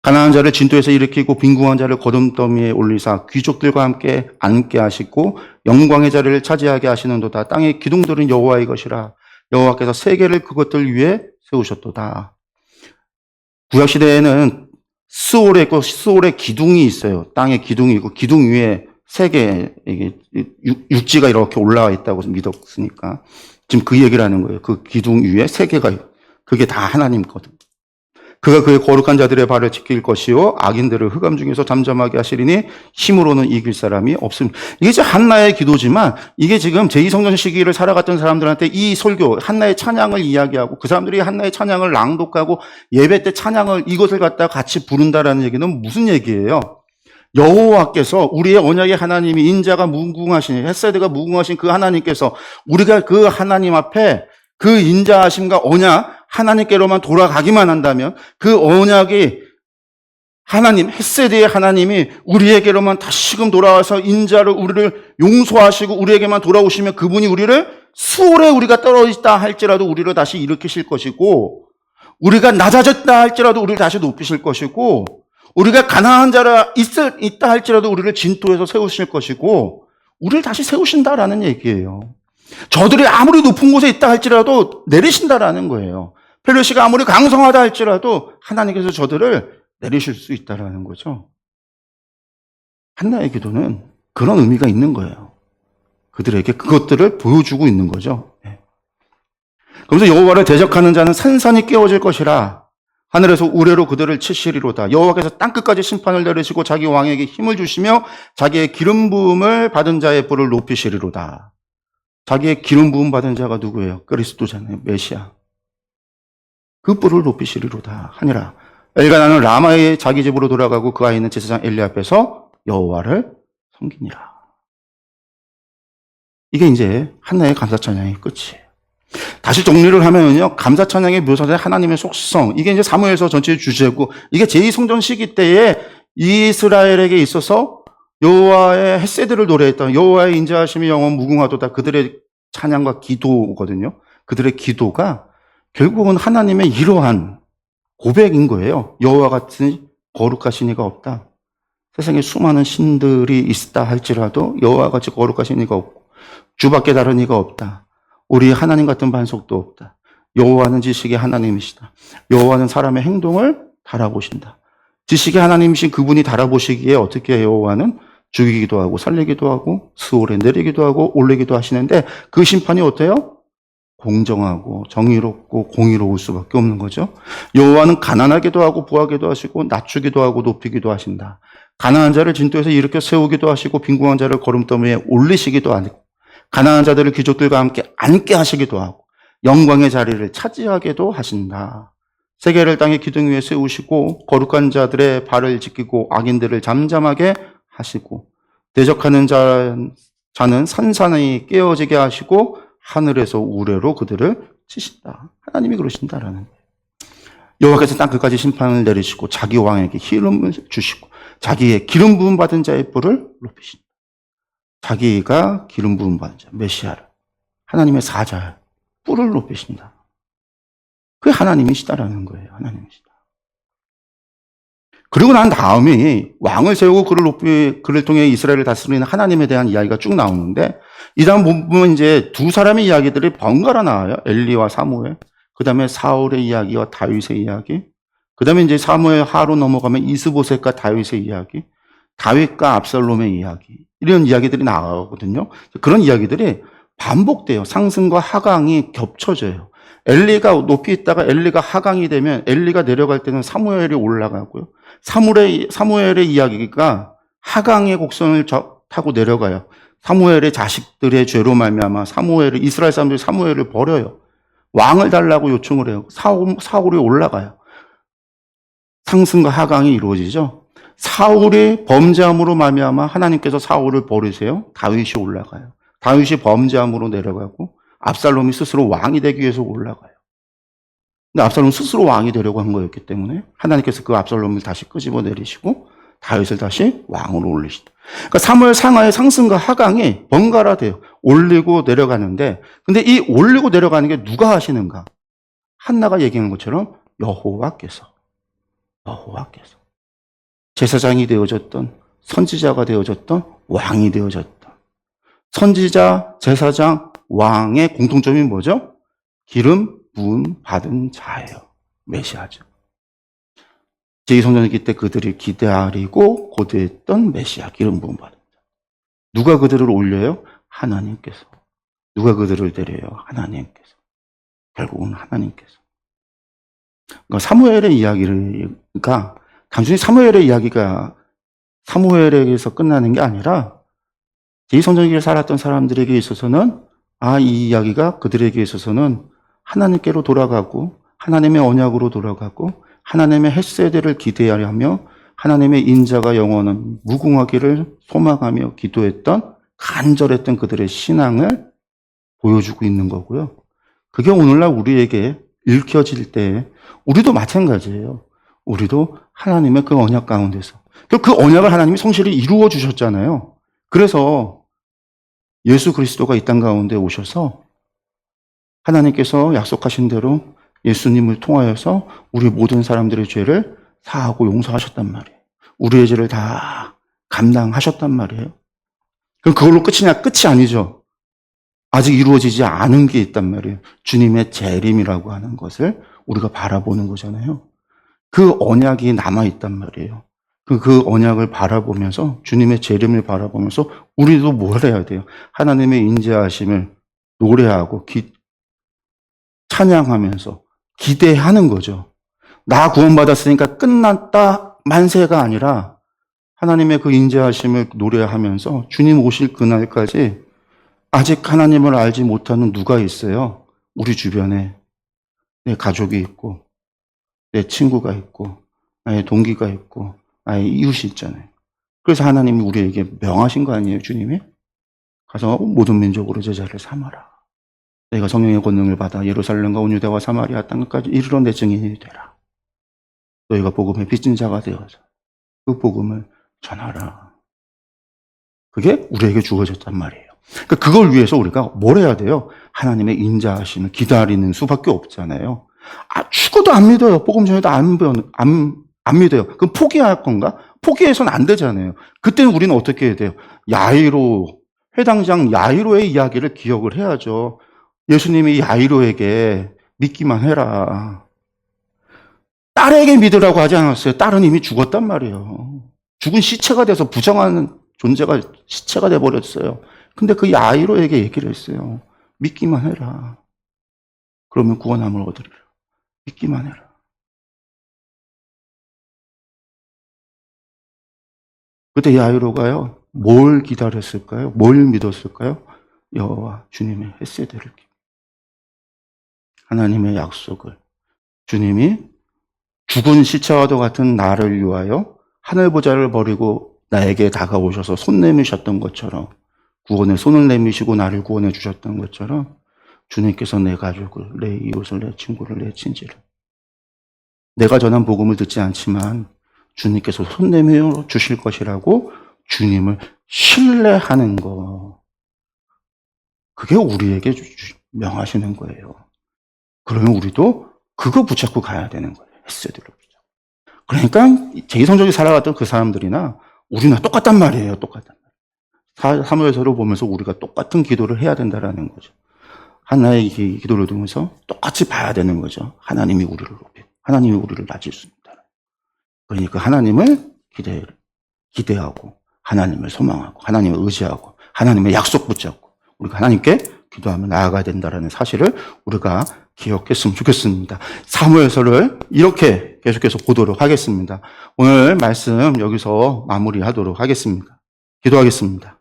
가난한 자를 진토에서 일으키고 빈궁한 자를 거름더미에 올리사 귀족들과 함께 앉게 하시고 영광의 자리를 차지하게 하시는도다. 땅의 기둥들은 여호와의 것이라. 여호와께서 세계를 그것들 위에 세우셨도다. 구약시대에는 스올에 있고 스올에 기둥이 있어요. 땅에 기둥이 있고 기둥 위에 세계, 육지가 이렇게 올라와 있다고 믿었으니까 지금 그 얘기를 하는 거예요. 그 기둥 위에 세계가, 그게 다 하나님 거든. 그가 그의 거룩한 자들의 발을 지킬 것이요 악인들을 흑암 중에서 잠잠하게 하시리니 힘으로는 이길 사람이 없습니다. 이게 이제 한나의 기도지만 이게 지금 제2성전 시기를 살아갔던 사람들한테 이 설교, 한나의 찬양을 이야기하고 그 사람들이 한나의 찬양을 낭독하고 예배 때 찬양을 이것을 갖다가 같이 부른다라는 얘기는 무슨 얘기예요? 여호와께서, 우리의 언약의 하나님이, 인자가 무궁하신, 헷세드가 무궁하신 그 하나님께서 우리가 그 하나님 앞에 그 인자하심과 언약 하나님께로만 돌아가기만 한다면, 그 언약이 하나님, 헷세드의 하나님이 우리에게로만 다시금 돌아와서 인자를, 우리를 용서하시고 우리에게만 돌아오시면 그분이 우리를 수월에 우리가 떨어졌다 할지라도 우리를 다시 일으키실 것이고, 우리가 낮아졌다 할지라도 우리를 다시 높이실 것이고, 우리가 가난한 자라 있다 할지라도 우리를 진토에서 세우실 것이고, 우리를 다시 세우신다라는 얘기예요. 저들이 아무리 높은 곳에 있다 할지라도 내리신다라는 거예요. 페르시가 아무리 강성하다 할지라도 하나님께서 저들을 내리실 수 있다라는 거죠. 한나의 기도는 그런 의미가 있는 거예요. 그들에게 그것들을 보여주고 있는 거죠. 그러면서 여호와를 대적하는 자는 산산이 깨어질 것이라. 하늘에서 우레로 그들을 치시리로다. 여호와께서 땅끝까지 심판을 내리시고 자기 왕에게 힘을 주시며 자기의 기름 부음을 받은 자의 뿔을 높이시리로다. 자기의 기름 부음 받은 자가 누구예요? 그리스도잖아요. 메시아. 그 뿔을 높이시리로다 하니라. 엘가나는 라마의 자기 집으로 돌아가고 그 아이는 제사장 엘리 앞에서 여호와를 섬기니라. 이게 이제 한나의 감사찬양의 끝이에요. 다시 정리를 하면요, 감사찬양의 묘사된 하나님의 속성, 이게 이제 사무엘서 전체의 주제고, 이게 제2성전 시기 때에 이스라엘에게 있어서 여호와의 헷세드를 노래했던, 여호와의 인자하심이 영원 무궁하도다, 그들의 찬양과 기도거든요. 그들의 기도가 결국은 하나님의 이러한 고백인 거예요. 여호와 같은 거룩하신 이가 없다. 세상에 수많은 신들이 있다 할지라도 여호와 같이 거룩하신 이가 없고 주밖에 다른 이가 없다. 우리 하나님 같은 반석도 없다. 여호와는 지식의 하나님이시다. 여호와는 사람의 행동을 달아보신다. 지식의 하나님이신 그분이 달아보시기에 어떻게 여호와는 죽이기도 하고 살리기도 하고 스올에 내리기도 하고 올리기도 하시는데, 그 심판이 어때요? 공정하고 정의롭고 공의로울 수밖에 없는 거죠. 여호와는 가난하기도 하고 부하기도 하시고 낮추기도 하고 높이기도 하신다. 가난한 자를 진토에서 일으켜 세우기도 하시고 빈궁한 자를 거름더미에 올리시기도 하고, 가난한 자들을 귀족들과 함께 앉게 하시기도 하고 영광의 자리를 차지하게도 하신다. 세계를 땅의 기둥 위에 세우시고 거룩한 자들의 발을 지키고 악인들을 잠잠하게 하시고 대적하는 자는 산산이 깨어지게 하시고 하늘에서 우레로 그들을 치신다. 하나님이 그러신다라는 거예요. 여호와께서 땅 끝까지 심판을 내리시고 자기 왕에게 기름을 주시고 자기의 기름 부음 받은 자의 뿔을 높이신다. 자기가 기름 부음 받은 자, 메시아를, 하나님의 사자, 뿔을 높이신다. 그게 하나님이시다라는 거예요. 하나님이시다. 그리고 난 다음에 왕을 세우고 그를 통해 이스라엘을 다스리는 하나님에 대한 이야기가 쭉 나오는데, 이 다음 보면 이제 두 사람의 이야기들이 번갈아 나와요. 엘리와 사무엘. 그 다음에 사울의 이야기와 다윗의 이야기. 그 다음에 이제 사무엘 하로 넘어가면 이스보셋과 다윗의 이야기. 다윗과 압살롬의 이야기. 이런 이야기들이 나오거든요. 그런 이야기들이 반복돼요. 상승과 하강이 겹쳐져요. 엘리가 높이 있다가 엘리가 하강이 되면 엘리가 내려갈 때는 사무엘이 올라가고요. 사무엘의 이야기가 하강의 곡선을 타고 내려가요. 사무엘의 자식들의 죄로 말미암아 이스라엘 사람들이 사무엘을 버려요. 왕을 달라고 요청을 해요. 사울이 올라가요. 상승과 하강이 이루어지죠. 사울이 범죄함으로 말미암아 하나님께서 사울을 버리세요. 다윗이 올라가요. 다윗이 범죄함으로 내려가고 압살롬이 스스로 왕이 되기 위해서 올라가요. 근데 압살롬은 스스로 왕이 되려고 한 거였기 때문에 하나님께서 그 압살롬을 다시 끄집어 내리시고 다윗을 다시 왕으로 올리시다. 그러니까 사무엘 상하의 상승과 하강이 번갈아 돼요. 올리고 내려가는데, 근데 이 올리고 내려가는 게 누가 하시는가? 한나가 얘기하는 것처럼 여호와께서 제사장이 되어졌던, 선지자가 되어졌던, 왕이 되어졌던, 선지자, 제사장, 왕의 공통점이 뭐죠? 기름 부음 받은 자예요. 메시아죠. 제2성전기 때 그들이 기다리고 고대했던 메시아, 기름 부음 받은 자. 누가 그들을 올려요? 하나님께서. 누가 그들을 내려요? 하나님께서. 결국은 하나님께서. 그러니까 사무엘의 이야기가 단순히 사무엘의 이야기가 사무엘에게서 끝나는 게 아니라 제2성전기를 살았던 사람들에게 있어서는 이 이야기가 그들에게 있어서는 하나님께로 돌아가고 하나님의 언약으로 돌아가고 하나님의 헤세드를 기대하며 하나님의 인자가 영원한 무궁하기를 소망하며 기도했던 간절했던 그들의 신앙을 보여주고 있는 거고요. 그게 오늘날 우리에게 읽혀질 때 우리도 마찬가지예요. 우리도 하나님의 그 언약 가운데서 그 언약을 하나님이 성실히 이루어 주셨잖아요. 그래서 예수 그리스도가 이 땅 가운데 오셔서 하나님께서 약속하신 대로 예수님을 통하여서 우리 모든 사람들의 죄를 사하고 용서하셨단 말이에요. 우리의 죄를 다 감당하셨단 말이에요. 그럼 그걸로 끝이냐? 끝이 아니죠. 아직 이루어지지 않은 게 있단 말이에요. 주님의 재림이라고 하는 것을 우리가 바라보는 거잖아요. 그 언약이 남아있단 말이에요. 그 언약을 바라보면서, 주님의 재림을 바라보면서 우리도 뭘 해야 돼요? 하나님의 인자하심을 노래하고 찬양하면서 기대하는 거죠. 나 구원받았으니까 끝났다 만세가 아니라 하나님의 그 인자하심을 노래하면서 주님 오실 그날까지 아직 하나님을 알지 못하는 누가 있어요? 우리 주변에 내 가족이 있고 내 친구가 있고 나의 동기가 있고 나의 이웃이 있잖아요. 그래서 하나님이 우리에게 명하신 거 아니에요, 주님이? 가서 모든 민족으로 제자를 삼아라. 내가 성령의 권능을 받아 예루살렘과 온 유대와 사마리아 땅까지 이르러 내 증인이 되라. 너희가 복음의 빚진 자가 되어서 그 복음을 전하라. 그게 우리에게 주어졌단 말이에요. 그러니까 그걸 위해서 우리가 뭘 해야 돼요? 하나님의 인자하심을 기다리는 수밖에 없잖아요. 죽어도 안 믿어요. 복음 전해도 안 믿어요. 그럼 포기할 건가? 포기해서는 안 되잖아요. 그때는 우리는 어떻게 해야 돼요? 회당장 야이로의 이야기를 기억을 해야죠. 예수님이 야이로에게 믿기만 해라. 딸에게 믿으라고 하지 않았어요. 딸은 이미 죽었단 말이에요. 죽은 시체가 돼서 부정하는 존재가 시체가 돼버렸어요. 근데 그 야이로에게 얘기를 했어요. 믿기만 해라. 그러면 구원함을 얻으리라. 믿기만 해라. 그때 야이로가요, 뭘 기다렸을까요? 뭘 믿었을까요? 여호와 주님의 헤세드를, 하나님의 약속을, 주님이 죽은 시체와도 같은 나를 위하여 하늘 보좌를 버리고 나에게 다가오셔서 손 내미셨던 것처럼, 구원의 손을 내미시고 나를 구원해 주셨던 것처럼 주님께서 내 가족을, 내 이웃을, 내 친구를, 내 친지를 내가 전한 복음을 듣지 않지만 주님께서 손 내밀어 주실 것이라고 주님을 신뢰하는 거. 그게 우리에게 명하시는 거예요. 그러면 우리도 그거 붙잡고 가야 되는 거예요. 헤세드를 붙잡고. 그러니까 제2성적이 살아갔던 그 사람들이나 우리나 똑같단 말이에요. 똑같단 말이에요. 사무엘서를 보면서 우리가 똑같은 기도를 해야 된다라는 거죠. 하나의 기도를 통해서 똑같이 봐야 되는 거죠. 하나님이 우리를 높이고 하나님이 우리를 낮추십니다. 그러니까 하나님을 기대하고 하나님을 소망하고 하나님을 의지하고 하나님의 약속 붙잡고 우리가 하나님께 기도하며 나아가야 된다는 사실을 우리가 기억했으면 좋겠습니다. 사무엘서를 이렇게 계속해서 보도록 하겠습니다. 오늘 말씀 여기서 마무리하도록 하겠습니다. 기도하겠습니다.